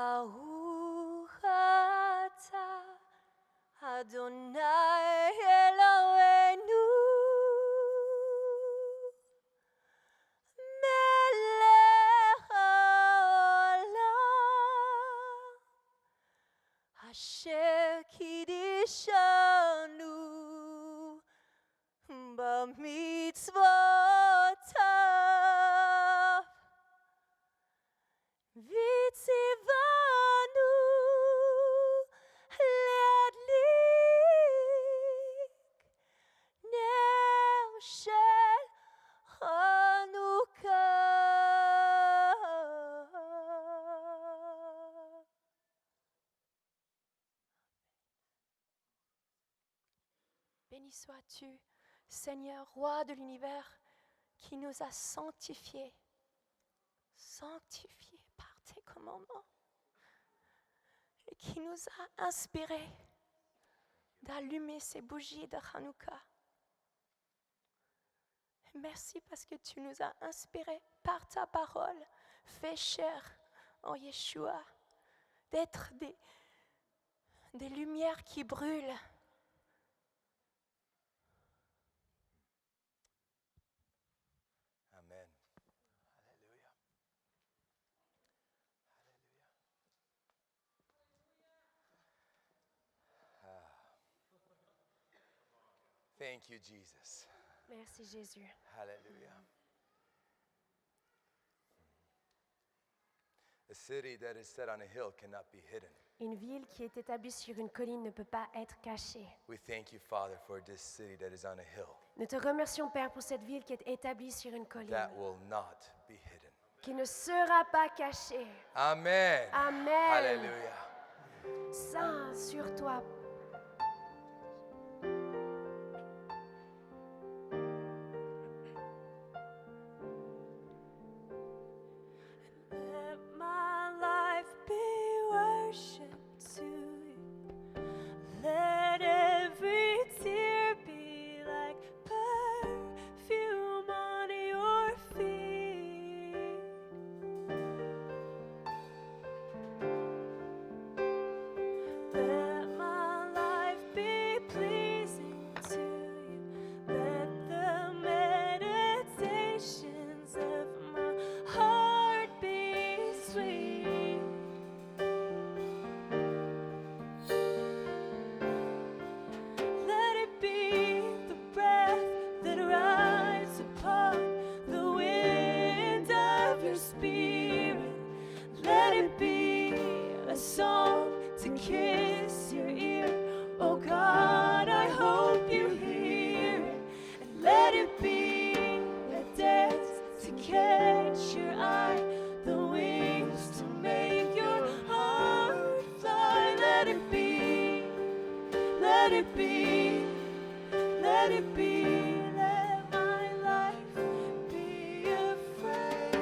Baruch atah Adonai Eloheinu Béni sois-tu, Seigneur, roi de l'univers, qui nous a sanctifiés par tes commandements et qui nous a inspirés d'allumer ces bougies de Hanouka. Merci parce que tu nous as inspirés par ta parole, fait chair en Yeshua, d'être des lumières qui brûlent. Amen. Hallelujah. Hallelujah. Thank you, Jesus. Merci Jésus. Hallelujah. A city that is set on a hill cannot be hidden. Une ville qui est établie sur une colline ne peut pas être cachée. We thank you, Father, for this city that is on a hill Nous te remercions, Père, pour cette ville qui est établie sur une colline, that will not be hidden. qui ne sera pas cachée. Amen. Amen. Hallelujah. Saint sur toi. Let my life be worship to you. Let every tear be like perfume on your feet. Let my life be pleasing to you. Let the meditations of my heart be sweet. Let it be the breath that rides upon the wind of your spirit. Let it be a song to kiss your ear. Oh God, I hope you hear it. And let it be a dance to catch your eye, the wings to make your heart fly. Let it be, let it be, let it be. Let my life be a fragrance.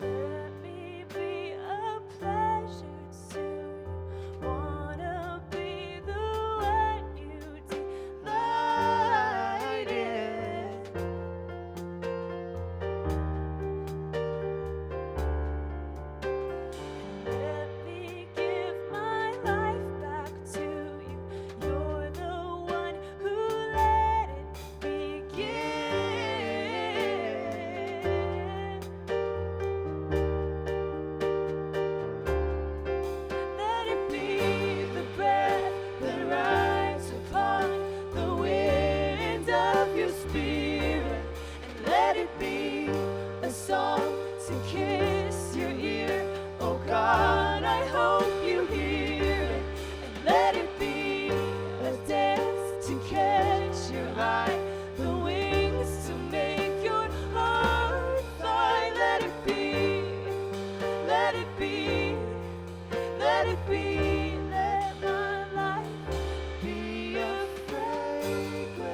Let me be a pleasure to you. Wanna be the one you delight in. Let me give my life back to you. You're the one who let it begin. Let it be the breath that rides upon the wind of your spirit. And let it be a song to kiss your ear. Oh God, I hope you hear it. And let it be a dance to catch your eye, the wings to make your heart fly. Let it be, let it be, let it be. Let my life be a fragrance.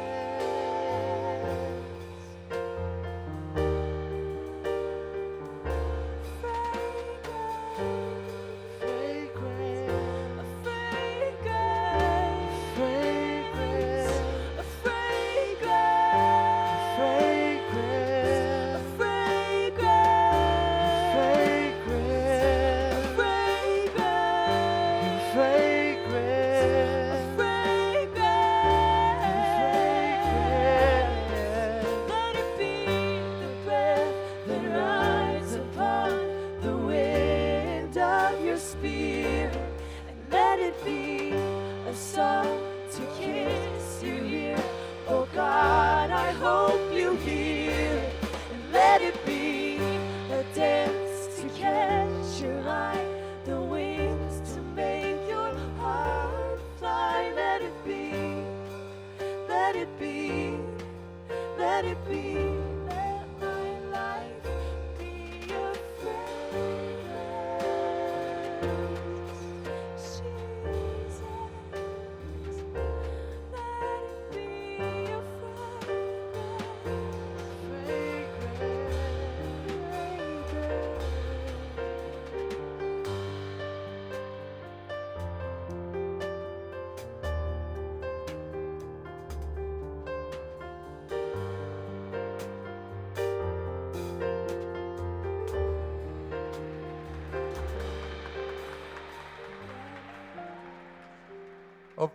Let it be the breath that rides upon the wind of your spirit. And let it be a song to kiss your ear. Oh God, I hope you hear it. And let it be a dance to catch your eye, the wings to make your heart fly. Let it be, let it be, let it be. Let my life be a fragrance.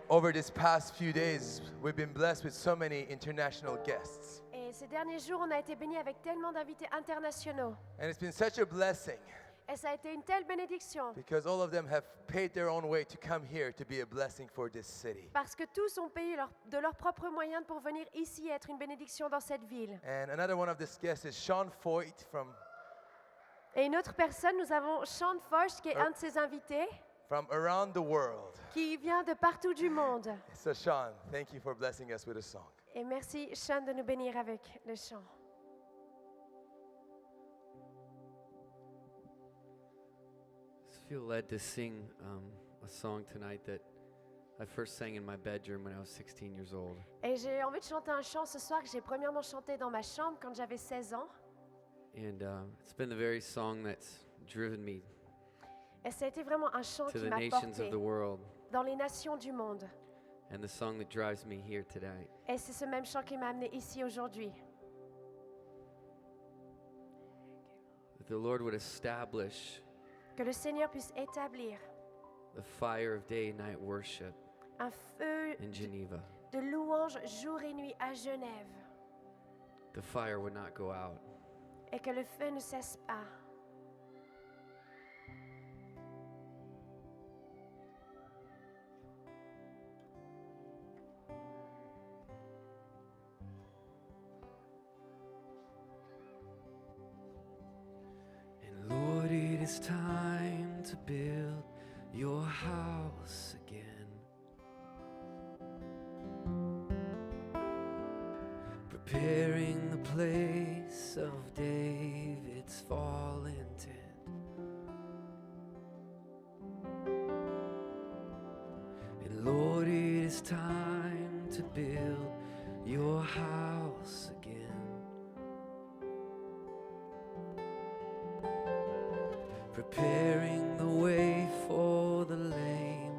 Over this past few days, we've been blessed with so many international guests. Et ces derniers jours, on a été bénis avec tellement d'invités internationaux. And it's been such a blessing Et ça a été une telle bénédiction. because all of them have paid their own way to come here to be a blessing for this city. Parce que tous ont payé de leurs propres moyens pour venir ici être une bénédiction dans cette ville. And another one of these guests is Sean Foyt Et une autre personne, nous avons Sean Forge, qui est un de ses invités, from around the world. qui vient de partout du monde. So Sean, thank you for blessing us with a song. Et merci, Sean, de nous bénir avec le chant. I feel led to sing a song tonight that I first sang in my bedroom when I was 16 years old. Et j'ai envie de chanter un chant ce soir que j'ai premièrement chanté dans ma chambre quand j'avais 16 ans. And it's been the very song that's driven me Et ça a été vraiment un chant to qui the m'a nations porté of the world, dans les nations du monde. and the song that drives me here today. Et c'est ce même chant qui m'a amené ici aujourd'hui. That the Lord would establish Que le Seigneur puisse établir the fire of day and night worship un feu in Geneva. de louange jour et nuit à Genève. The fire would not go out. Et que le feu ne cesse pas. And Lord, it is time to build your house again. Preparing the place of David's fallen tent. And Lord, it is time to build your house again. Preparing the way for the lame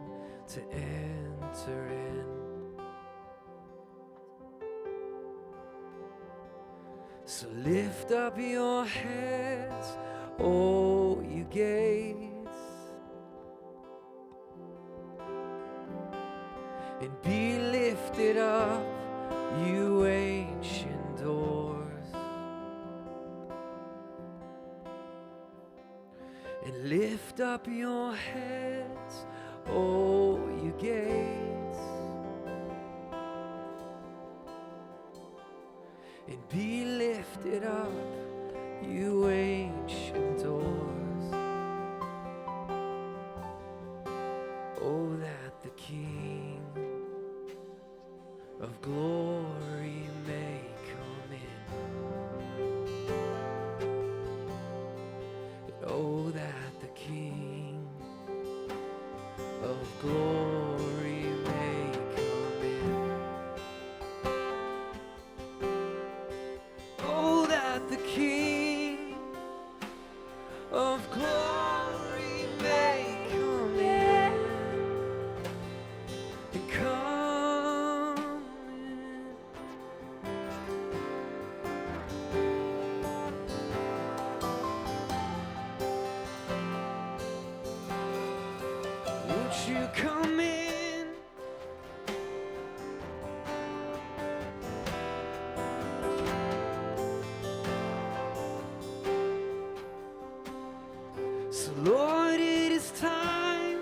to enter in. So lift up your heads, O you gates, and be lifted up, you ancient doors. And lift up your heads, O you gates, and be lifted up, you ancient doors. Oh, that the King of glory may come in. And oh, that the King of glory may come in. Oh, that the King of glory may come in and come in. Won't you come in? So Lord, it is time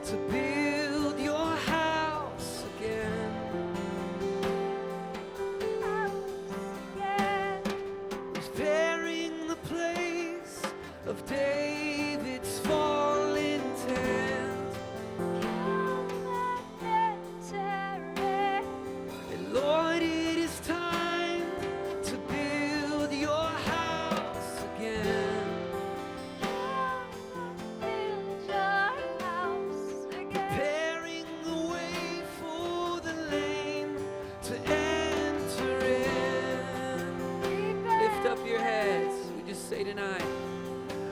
to build your house again. Preparing the place of David's fallen tent. And Lord, it is time to build your house again. Preparing the way for the lame to enter in. Lift up your heads, we just say tonight.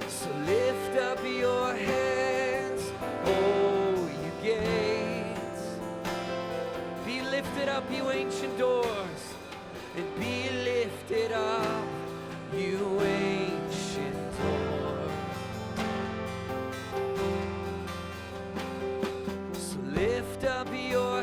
So lift up your heads, oh you gates. Be lifted up, you ancient doors, and be lifted up, you ancient doors. So lift up your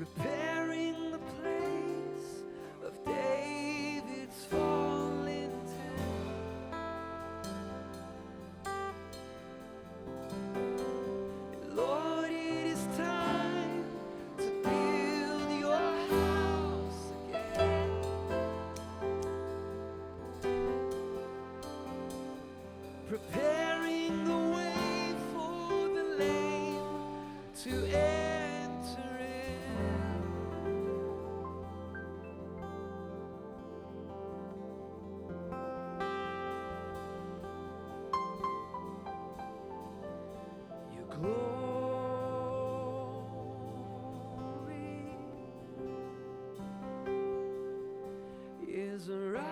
repairing the place of David's fallen tent. Lord, it is time to build your house again. Preparing the way for the lame to enter in. Your glory is rising.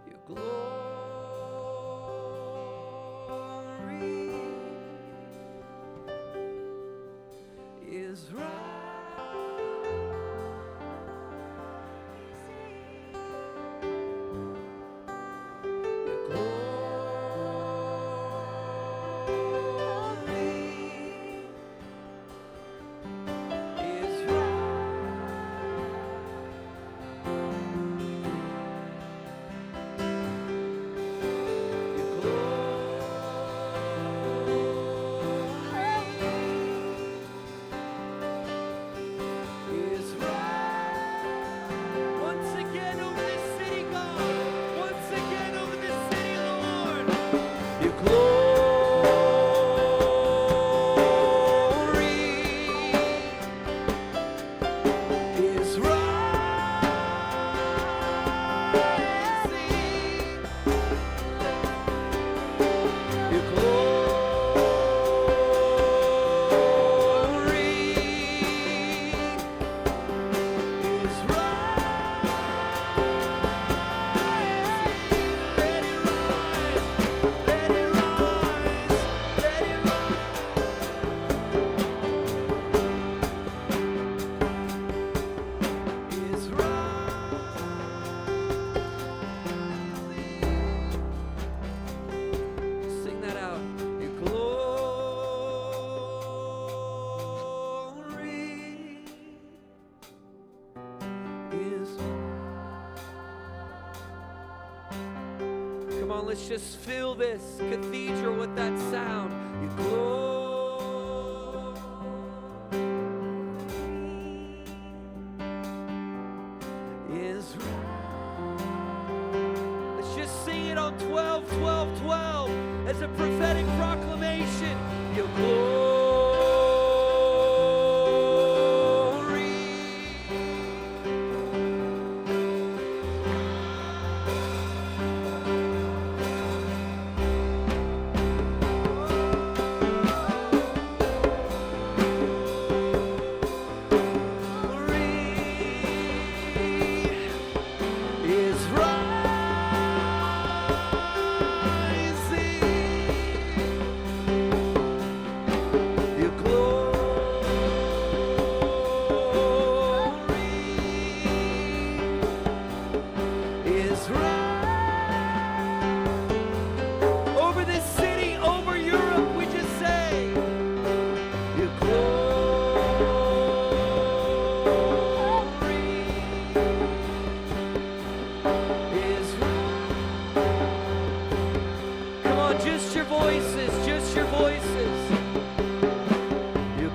Your glory is Your glory is once again over this city, God. Once again over this city, Lord. Your glory is rising. Your glory is Sing that out. Your glory is. Come on, let's just fill this cathedral with that sound. Your glory is. Let's just sing it on 12, 12, 12 as a prophetic proclamation. Your glory. Is rising. Your glory is rising. Over this city, over Europe, we just say, your glory is Come on, just your voices, just your voices. Your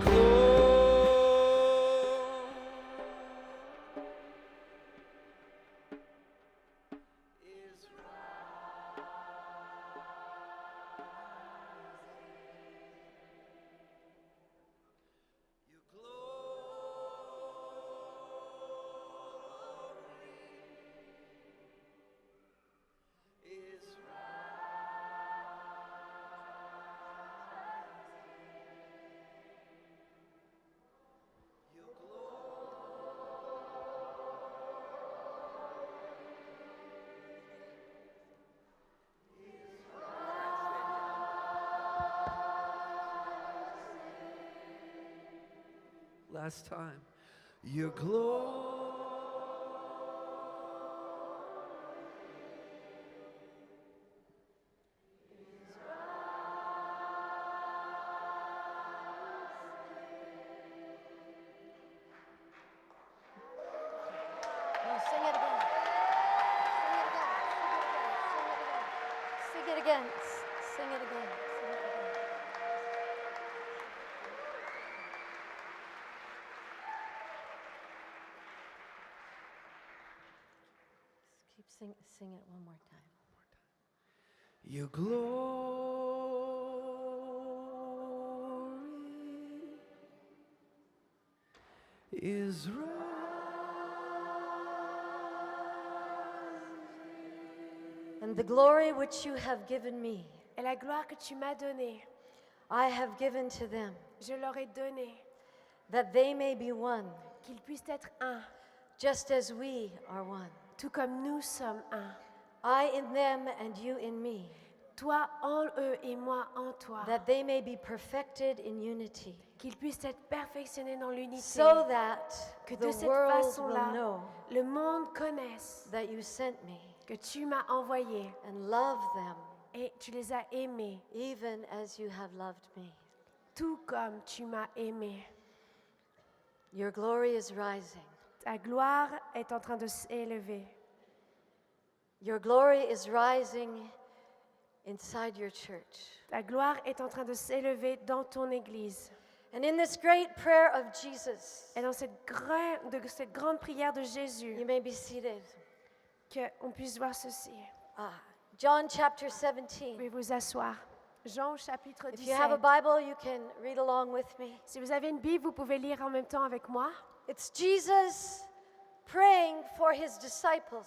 Last time. Your glory. again. Sing it again. Sing it again. Just keep sing it one more time. Your glory is rising. And the glory which you have given me, Et la gloire que tu m'as donnée, I have given to them, je leur ai donnée, that they may be one, qu'ils puissent être un, just as we are one. tout comme nous sommes un. I in them and you in me, Toi en eux et moi en toi. that they may be perfected in unity, Qu'ils puissent être perfectionnés dans l'unité. so that Que the de cette world will façon-là, know le monde connaisse that you sent me que tu m'as envoyé and love them et tu les as aimés, even as you have loved me. tout comme tu m'as aimé. Your glory is rising. Ta gloire est en train de s'élever. Your glory is rising inside your church. Ta gloire est en train de s'élever dans ton église. And in this great prayer of Jesus, Et dans cette grande prière de Jésus, you may be seated. qu'on puisse voir ceci. John chapter 17. Vous pouvez vous asseoir. Jean au chapitre If you have a 17. Bible, you can read along with me. Si vous avez une Bible, vous pouvez lire en même temps avec moi. It's Jesus praying for his disciples.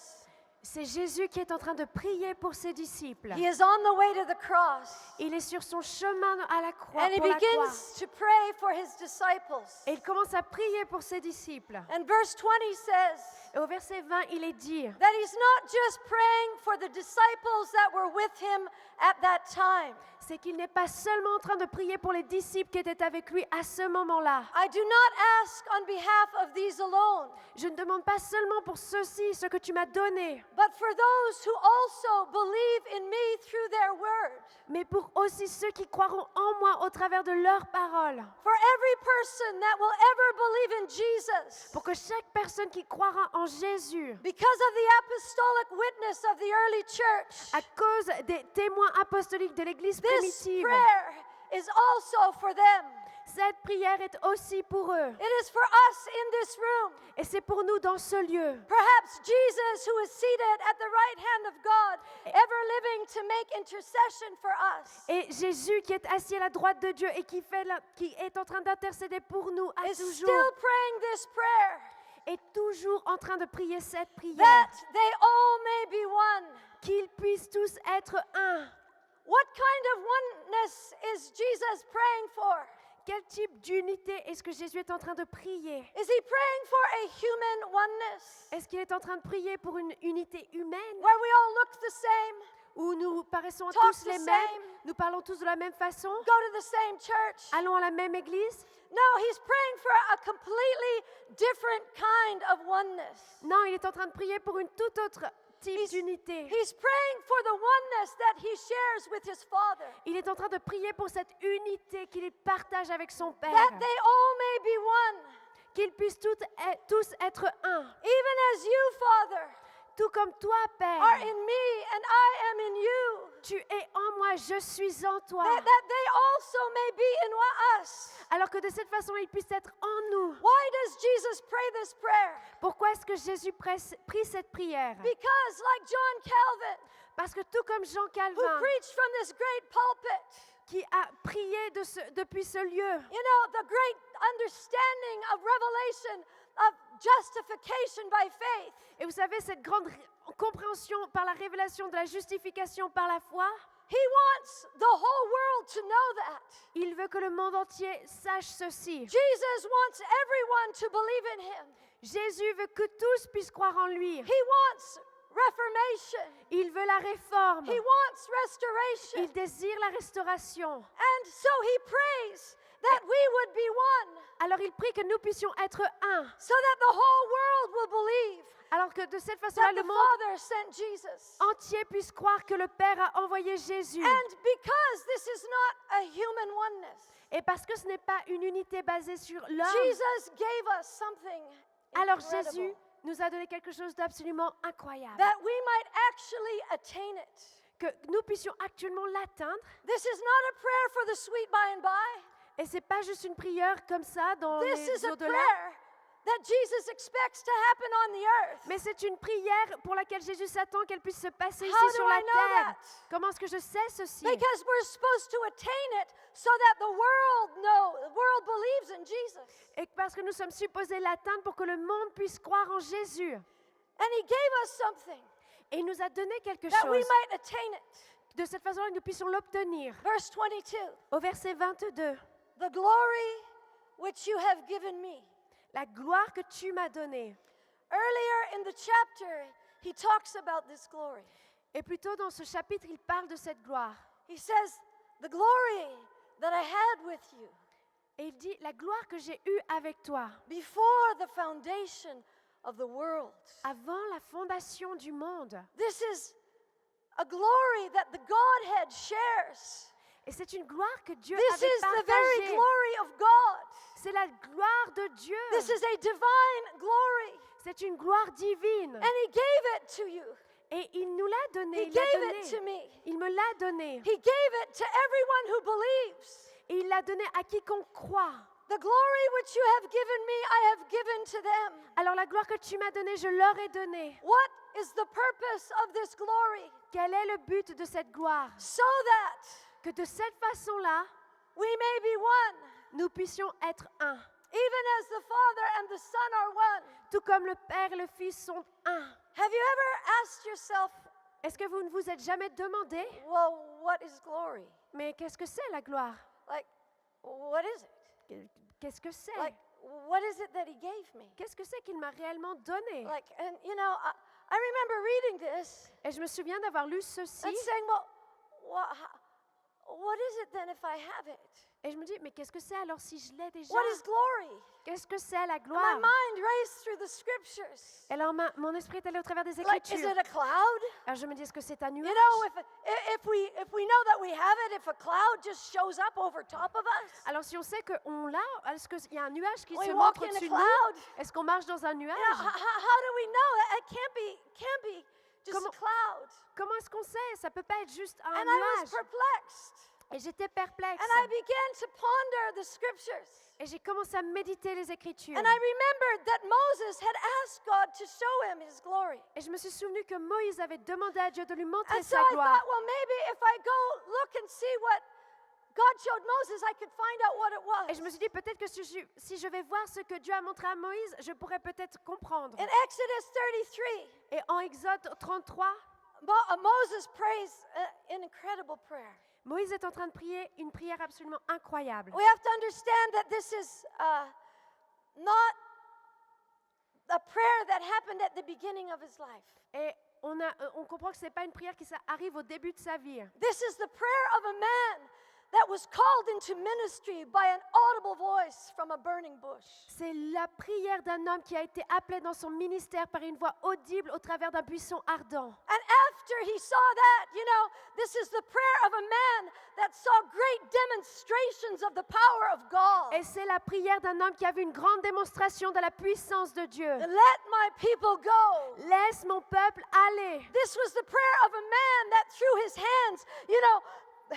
C'est Jésus qui est en train de prier pour ses disciples. He is on the way to the cross. Il est sur son chemin à la croix. And he pour la croix. begins to pray for his disciples. Et il commence à prier pour ses disciples. And verse 20 says Et au verset 20, il est dit that he's not just praying for the disciples that were with him at that time. c'est qu'il n'est pas seulement en train de prier pour les disciples qui étaient avec lui à ce moment-là. I do not ask on behalf of these alone, Je ne demande pas seulement pour ceux-ci, ce que tu m'as donné, but for those who also believe in me through their word. mais pour aussi ceux qui croiront en moi au travers de leurs paroles. For every person that will ever believe in Jesus, Pour que chaque personne qui croira en Jésus, because of the apostolic witness of the early church, à cause des témoins apostoliques de l'Église this primitive, prayer is also for them. cette prière est aussi pour eux. It is for us in this room. Et c'est pour nous dans ce lieu. Perhaps Jesus, who is seated at the right hand of God, ever living to make intercession for us, Et Jésus qui est assis à la droite de Dieu et qui est en train d'intercéder pour nous à is toujours, still praying this prayer, est toujours en train de prier cette prière. that they all may be one. Qu'ils puissent tous être un. What kind of oneness is Jesus praying for? Quel type d'unité est-ce que Jésus est en train de prier? Is he praying for a human oneness Est-ce qu'il est en train de prier pour une unité humaine where we all look the same, où nous paraissons talk tous the les same, mêmes, nous parlons tous de la même façon, go to the same church? allons à la même église? No, he's praying for a completely different kind of oneness. Non, il est en train de prier pour une toute autre type d'unité. He's praying for the oneness that he shares with his Father, Il est en train de prier pour cette unité qu'il partage avec son Père. that they all may be one, Qu'ils puissent tous être un. even as you, Father, Tout comme toi, Père, are in me and I am in you, tu es en moi, je suis en toi. that they also may be in us. Alors que de cette façon, ils puissent être en nous. Why does Jesus pray this prayer? Pourquoi est-ce que Jésus prie cette prière? Because, like John Calvin, Parce que tout comme Jean who Calvin, preached from this great pulpit, qui a prié depuis ce lieu, you know, the great understanding of revelation of justification by faith. et vous savez, cette grande compréhension par la révélation de la justification par la foi, He wants the whole world to know that. il veut que le monde entier sache ceci. Jesus wants everyone to believe in him. Jésus veut que tous puissent croire en lui. He wants reformation. Il veut la réforme. He wants restoration. Il désire la restauration. And so he prays that we would be one, Alors il prie que nous puissions être un. so that the whole world will believe Alors que de cette façon-là, that le the monde Father sent Jesus. entier puisse croire que le Père a envoyé Jésus. And because this is not a human oneness, Et parce que ce n'est pas une unité basée sur l'homme, Jesus gave us something alors incredible, Jésus nous a donné quelque chose d'absolument incroyable. that we might actually attain it. que nous puissions actuellement l'atteindre. This is not a prayer for the sweet by and by. Et c'est pas juste une prière comme ça dans This is les a au-delà. prayer that Jesus expects to happen on the earth. Mais c'est une prière pour laquelle Jésus s'attend qu'elle puisse se passer How ici do sur I la know terre. that? Comment est-ce que je sais ceci? Because we're supposed to attain it so that the world believes in Jesus. Et parce que nous sommes supposés l'atteindre pour que le monde puisse croire en Jésus. And he gave us something Et il nous a donné quelque that we chose. might attain it. De cette façon-là, nous puissions l'obtenir. Verse 22. Au verset 22. The glory which you have given me. La gloire que tu m'as donnée. Earlier in the chapter, he talks about this glory. Et plutôt dans ce chapitre, il parle de cette gloire. He says, the glory that I had with you Et il dit, la gloire que j'ai eue avec toi, before the foundation of the world. avant la fondation du monde. This is a glory that the Godhead shares. Et c'est une gloire que Dieu This avait is the very partagée. glory of God. C'est la gloire de Dieu. This is a divine glory. C'est une gloire divine. And he gave it to you. Et il nous l'a donné. He Il l'a gave it to donné. me. Il me l'a donné. He gave it to everyone who believes. Et il l'a donné à quiconque croit. The glory which you have given me, I have given to them. Alors la gloire que tu m'as donnée, je leur ai donnée. What is the purpose of this glory? Quel est le but de cette gloire? So that Que de cette façon-là, we may be one, nous puissions être un. even as the Father and the Son are one. Tout comme le Père et le Fils sont un. Have you ever asked yourself, Est-ce que vous ne vous êtes jamais demandé, well, what is glory? mais qu'est-ce que c'est la gloire? Like, what is it? Qu'est-ce que c'est? Like, what is it that he gave me? Qu'est-ce que c'est qu'il m'a réellement donné? Like, and you know, I remember reading this Et je me souviens d'avoir lu ceci. and saying, well, what is it then if I have it? Et je me dis, mais qu'est-ce que c'est alors si je l'ai déjà? What is glory? Qu'est-ce que c'est la And my gloire? mind raced through the scriptures. Et alors mon esprit est allé au travers des Like, is Écritures. it a cloud? Alors je me dis, est-ce que c'est un You nuage? know, if we know that we have it, if a cloud just shows up over top of us, Alors si on sait qu'on l'a, est-ce qu'il y a un nuage qui we se walk montre in a au-dessus de nous? cloud. Est-ce qu'on marche dans un nuage? You know, how do we know? It can't be just Comment- a cloud. Comment est-ce qu'on sait? Ça peut pas être juste un And I was nuage. perplexed. Et j'étais perplexe. And I began to ponder the scriptures. Et j'ai commencé à méditer les Écritures. And I remembered that Moses had asked God to show him his glory. Et je me suis souvenu que Moïse avait demandé à Dieu de lui montrer And so sa I gloire. thought, well, maybe if I go look and see what God showed Moses, I could find out what it was. Et je me suis dit, peut-être que si je vais voir ce que Dieu a montré à Moïse, je pourrais peut-être comprendre. In Exodus 33, Et en Exode 33, Moses prays an incredible prayer. Moïse est en train de prier une prière absolument incroyable. We have to understand that this is not a prayer that happened at the beginning of his life. Et on comprend que ce n'est pas une prière qui arrive au début de sa vie. This is the prayer of a man that was called into ministry by an audible voice from a burning bush. C'est la prière d'un homme qui a été appelé dans son ministère par une voix audible au travers d'un buisson ardent. And after he saw that, you know, this is the prayer of a man that saw great demonstrations of the power of God. Et c'est la prière d'un homme qui a vu une grande démonstration de la puissance de Dieu. Let my people go. Laisse mon peuple aller. This was the prayer of a man that through his hands, you know,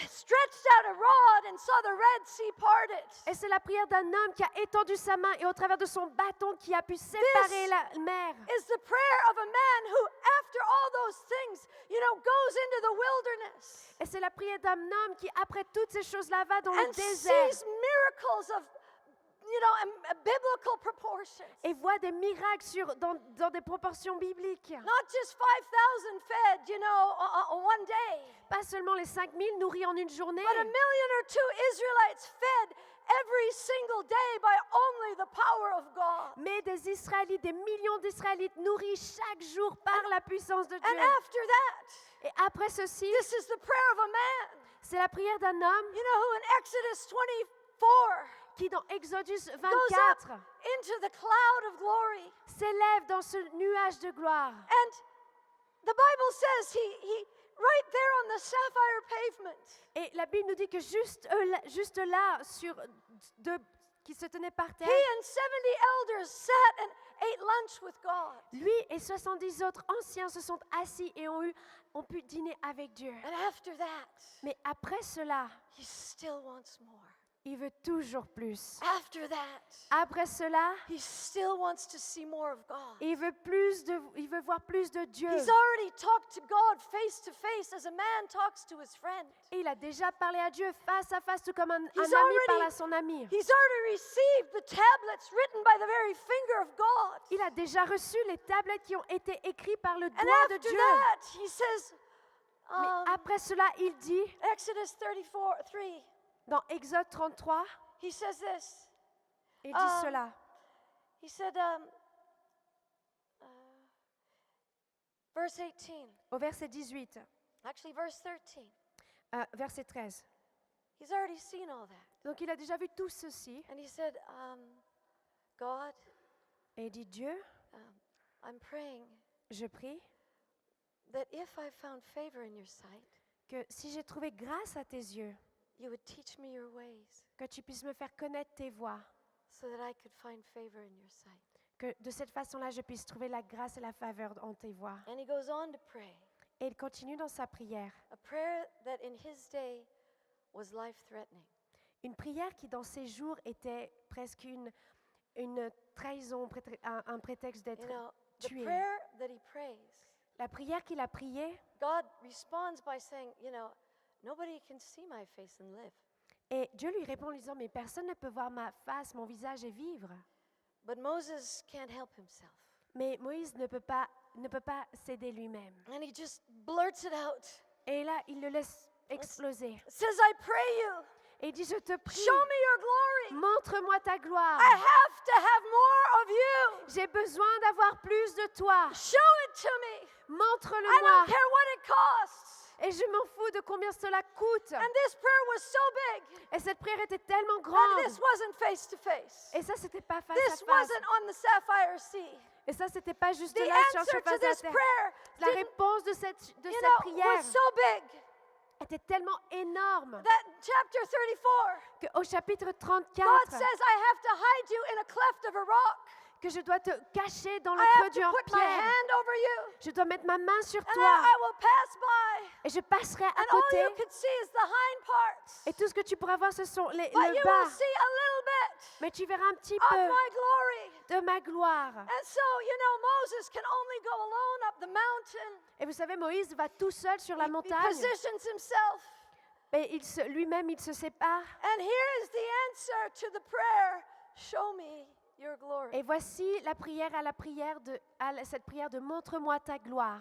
stretched out a rod and saw the Red Sea parted. Et c'est la prière d'un homme qui a étendu sa main et au travers de son bâton qui a pu séparer la mer. Is the prayer of a man who, after all those things, you know, goes into the wilderness. Et c'est la prière d'un homme qui, après toutes ces choses-là, va dans le And désert sees miracles of, you know, biblical proportions. et voit des miracles dans des proportions bibliques. Not just 5,000 fed, you know, on one day. Pas seulement les 5000 nourris en une journée, But 1 million or 2 Israelites fed every single day by only the power of God. mais des Israélites, des millions d'Israélites nourris chaque jour par la puissance de And Dieu. after that, Et après ceci, this is the prayer of a man. c'est la prière d'un homme You know who in Exodus 24 qui, dans Exodus goes 24, up into the cloud of glory. s'élève dans ce nuage de gloire. And the Bible says he right there on the sapphire pavement. Et la Bible nous dit que juste là, qui se tenait par He terre. and 70 elders sat and ate lunch with God. Lui et 70 autres anciens se sont assis et ont pu dîner avec Dieu. And after that, Mais après cela, he still wants more. il veut toujours plus. After that, Après cela, he still wants to see more of God. il veut voir plus de Dieu. He's already talked to God face to face as a man talks to his friend. Et il a déjà parlé à Dieu face à face, tout comme un He's ami already- parle à son ami. He's already received the tablets written by the very finger of God. Il a déjà reçu les tablettes qui ont été écrites par le And doigt de after Dieu. that, he says, Mais après cela, il dit, Exodus 34:3, dans Exode 33, he says this. il dit cela. He said, verse 18, Au verset 18, actually verse 13. verset 13. He's already seen all that. Donc il a déjà vu tout ceci. And he said, God, Et il dit, Dieu, I'm praying je prie that if I found favor in your sight, que si j'ai trouvé grâce à tes yeux, you would teach me your ways que tu puisses me faire connaître tes voies, so that I could find favor in your sight. que de cette façon-là, je puisse trouver la grâce et la faveur en tes voies. And he goes on to pray, Et il continue dans sa prière. a prayer that in his day was life-threatening. Une prière qui, dans ces jours, était presque une trahison, un prétexte d'être You know, the tué. prayer that he prays, La prière qu'il a priée, God responds by saying, nobody can see my face and live. et Dieu lui répond en lui disant, mais personne ne peut voir ma face, mon visage et vivre. But Moses can't help himself. Mais Moïse ne peut pas s'aider lui-même. And he just blurts it out. Et là, il le laisse exploser. Says, I pray you, Et il dit, je te prie, show me your glory. montre-moi ta gloire. I have to have more of you. J'ai besoin d'avoir plus de toi. Show it to me. I Montre-le-moi. don't care what it costs. Et je m'en fous de combien cela coûte. And this prayer was so big Et cette prière était tellement that grande. this wasn't face to face. Et ça, c'était pas face This à face. wasn't on the Sapphire Sea. Et ça, c'était pas juste The là sur la answer to surface de la this terre. prayer La réponse de cette prière was so big était tellement énorme that chapter 34, qu'au chapitre God 34, says, I have to hide you in a cleft of a rock. que je dois te cacher dans le I creux have du to put my pierre. hand over you. Je dois mettre ma main sur And toi. I will pass by. Et je passerai à And all côté. you could see is the hind parts. Et tout ce que tu pourras voir, ce sont But le you will bas. see a little bit Mais tu verras un petit of peu my glory. de ma gloire. And so, Moses can only go alone up the mountain. Et vous savez, Moïse va tout seul sur la He montagne. positions himself. Et lui-même, il se sépare. And here is the answer to the prayer, show me your glory. Et voici la prière à cette prière de montre-moi ta gloire.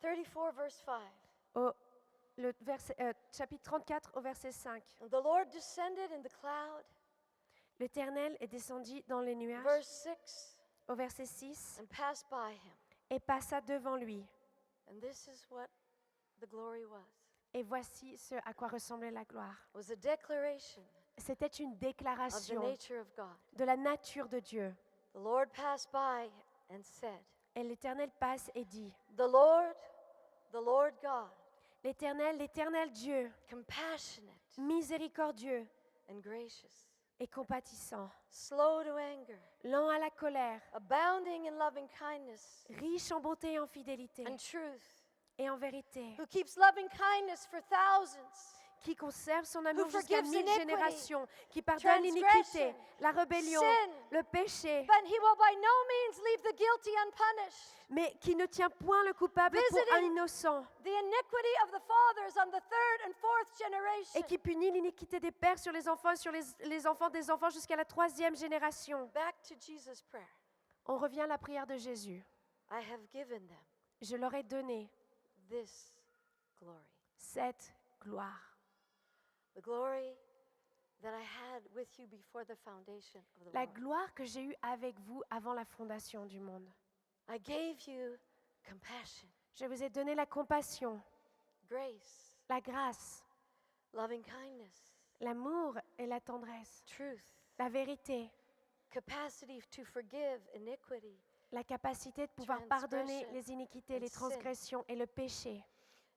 34 verse 5. Chapitre 34 au verset 5. And the Lord descended in the cloud. L'Éternel est descendu dans les nuages Verse 6. au verset 6 And passed by him. et passa devant lui. And this is what the glory was. Et voici ce à quoi ressemblait la gloire. It was a declaration C'était une of the déclaration nature of God. de la nature de Dieu. The Lord passed by and said, Et l'Éternel passe et dit, the Lord God, l'Éternel Dieu, compassionate miséricordieux and gracious, et compatissant, slow to anger, lent à la colère, abounding in loving kindness riche en bonté et en fidélité and truth, et en vérité, who keeps loving kindness for thousands, qui conserve son amour Who jusqu'à forgives 1000 iniquity, générations, qui pardonne l'iniquité, transgression, la rébellion, sin, le péché, but he will by no means leave the guilty unpunished. mais qui ne tient point le coupable pour un Visiting innocent, the iniquity of the fathers on the third and fourth generation. et qui punit l'iniquité des pères sur les enfants et sur les enfants des enfants jusqu'à la 3e génération. Back to Jesus' prayer. On revient à la prière de Jésus. I have given them Je leur ai donné this glory. cette gloire. The glory that I had with you before the foundation of the La world. gloire que j'ai eue avec vous avant la fondation du monde. I gave you compassion, Je vous ai donné la compassion, grace, la grâce, loving kindness, l'amour et la tendresse, truth, la vérité, capacity to forgive iniquity, la capacité de pouvoir pardonner transgression les iniquités, and les sin. transgressions et le péché,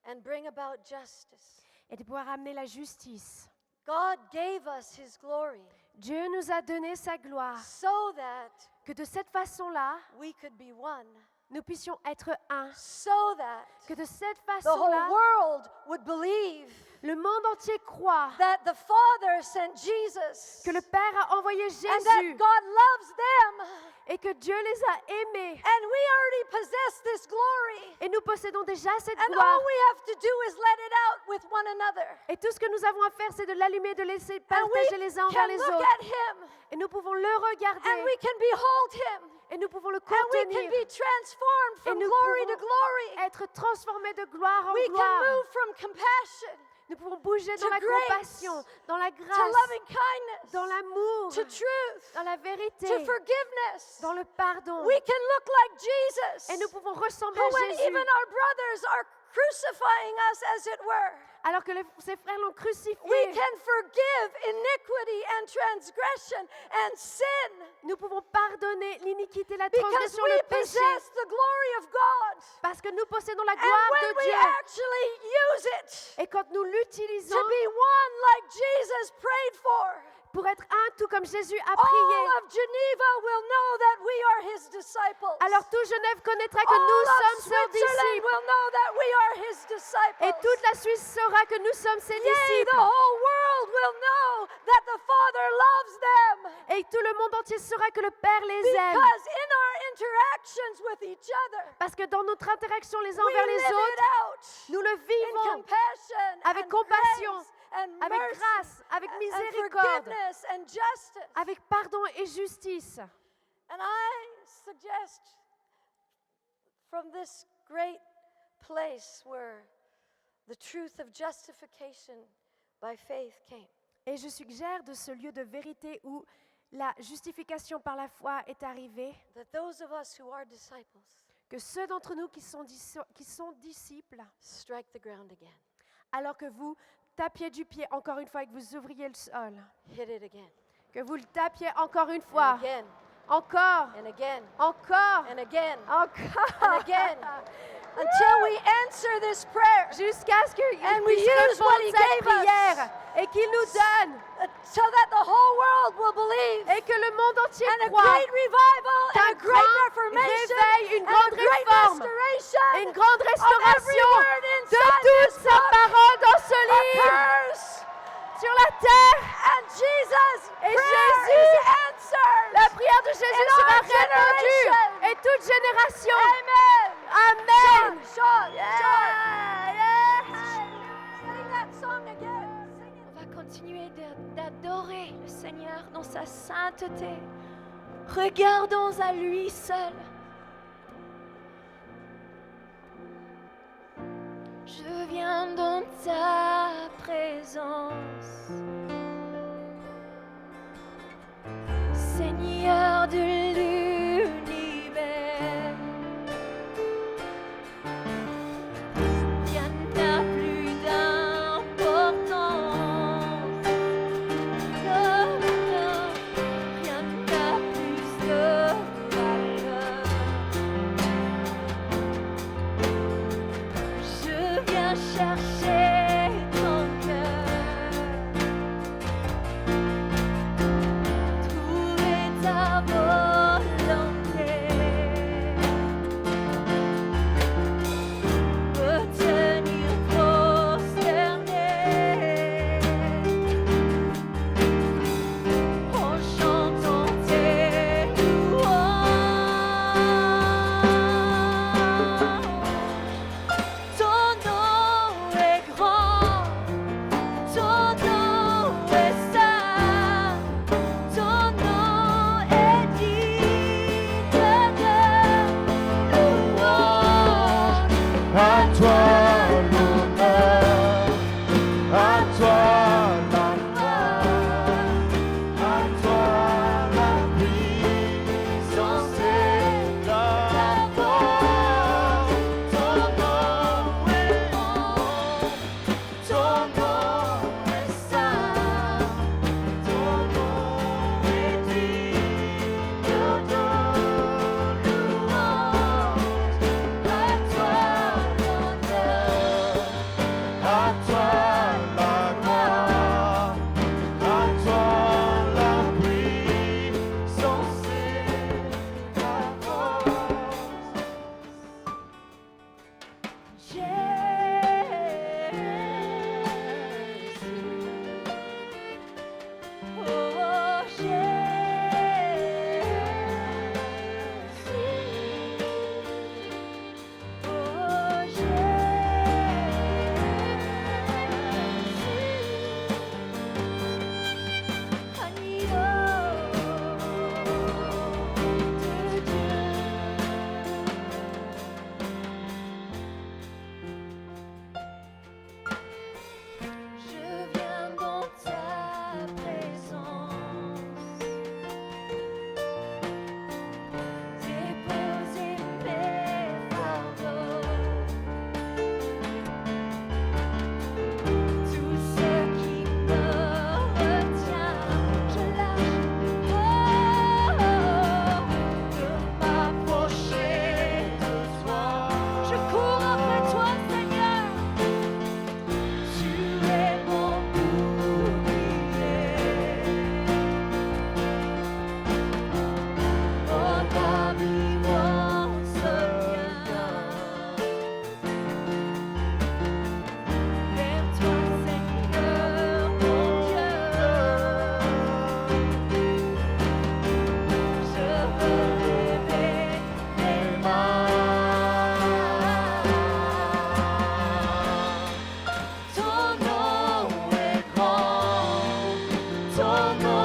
and bring about justice, et de pouvoir amener la justice, God gave us His glory Dieu nous a donné sa gloire, so that que de cette façon-là, we could be one, nous puissions être un, so that que de cette the whole façon-là, world would believe le monde entier croit that the Father sent Jesus que le Père a envoyé and that Jésus God loves them. et que Dieu les a aimés. And we already possess this glory. Et nous possédons déjà cette And gloire. all we have to do is let it out with one another. Et tout ce que nous avons à faire, c'est de l'allumer, de laisser And partager we les uns envers can les look autres. at Him Et nous pouvons le and regarder. we can behold Him. Et nous pouvons le And we can contenir. be transformed Et from nous glory to pouvons glory. être transformés de gloire en We can gloire. move from compassion Nous pouvons bouger dans to la grace, compassion, dans la to grâce, loving kindness, dans l'amour, to truth, dans la to vérité, forgiveness. dans le pardon. We can look like Jesus. Et nous pouvons ressembler Who, à when Jésus. even our brothers are crucifying us, as it were, Alors que ses frères l'ont we crucifié, can forgive iniquity and transgression and sin nous pouvons pardonner l'iniquité, la because transgression, we le péché, possess the glory of God. parce que nous possédons la And gloire when de we Dieu. actually use it Et quand nous to l'utilisons be one like Jesus prayed for, pour être un, tout comme Jésus a all prié, of Geneva will know that we are His disciples. alors tout Genève connaîtra que All nous of sommes ses Switzerland disciples. will know that we are His disciples. Et toute la Suisse saura que nous sommes ses Yea, disciples. the whole world will know that the Father loves them. Et tout le monde entier saura que le Père les aime. Because in our interactions with each other, Parce que dans notre interaction les uns we envers les live it autres, out nous le in vivons compassion avec and compassion, grace and avec mercy grâce, avec and miséricorde, forgiveness and justice. avec pardon et justice. And I suggest from this great place where the truth of justification by faith came, Et je suggère de ce lieu de vérité où la justification par la foi est arrivée, that those of us who are disciples que ceux d'entre nous qui sont disciples, strike the ground again, alors que vous tapiez du pied encore une fois et que vous ouvriez le sol, hit it again, que vous le tapiez encore une and fois, again, encore, and again, encore, and again, encore, and again, until we answer this prayer, jusqu'à ce qu'il and we puisse use what répondre He cette gave prière us, et qu'il nous donne so that the whole world will believe, et que le monde entier and a croit great revival, and qu'un a great grand reformation, réveil, une and grande a great réforme, restoration et une grande of every restauration word de inside toute this sa book parole dans ce livre occurs, sur la terre. and Jesus' Et prayer Jésus, is answered. la prière de Jésus in sera our répandue generation. et toute génération. Amen. Amen. Sean, Yeah, sing that song again. Sing it. On va continuer d'adorer le Seigneur dans sa sainteté. Regardons à lui seul. Je viens dans ta présence, Seigneur de l'univers. Rien n'a plus d'importance, non, non, rien n'a plus de valeur. Je viens chercher ton cœur. ton nom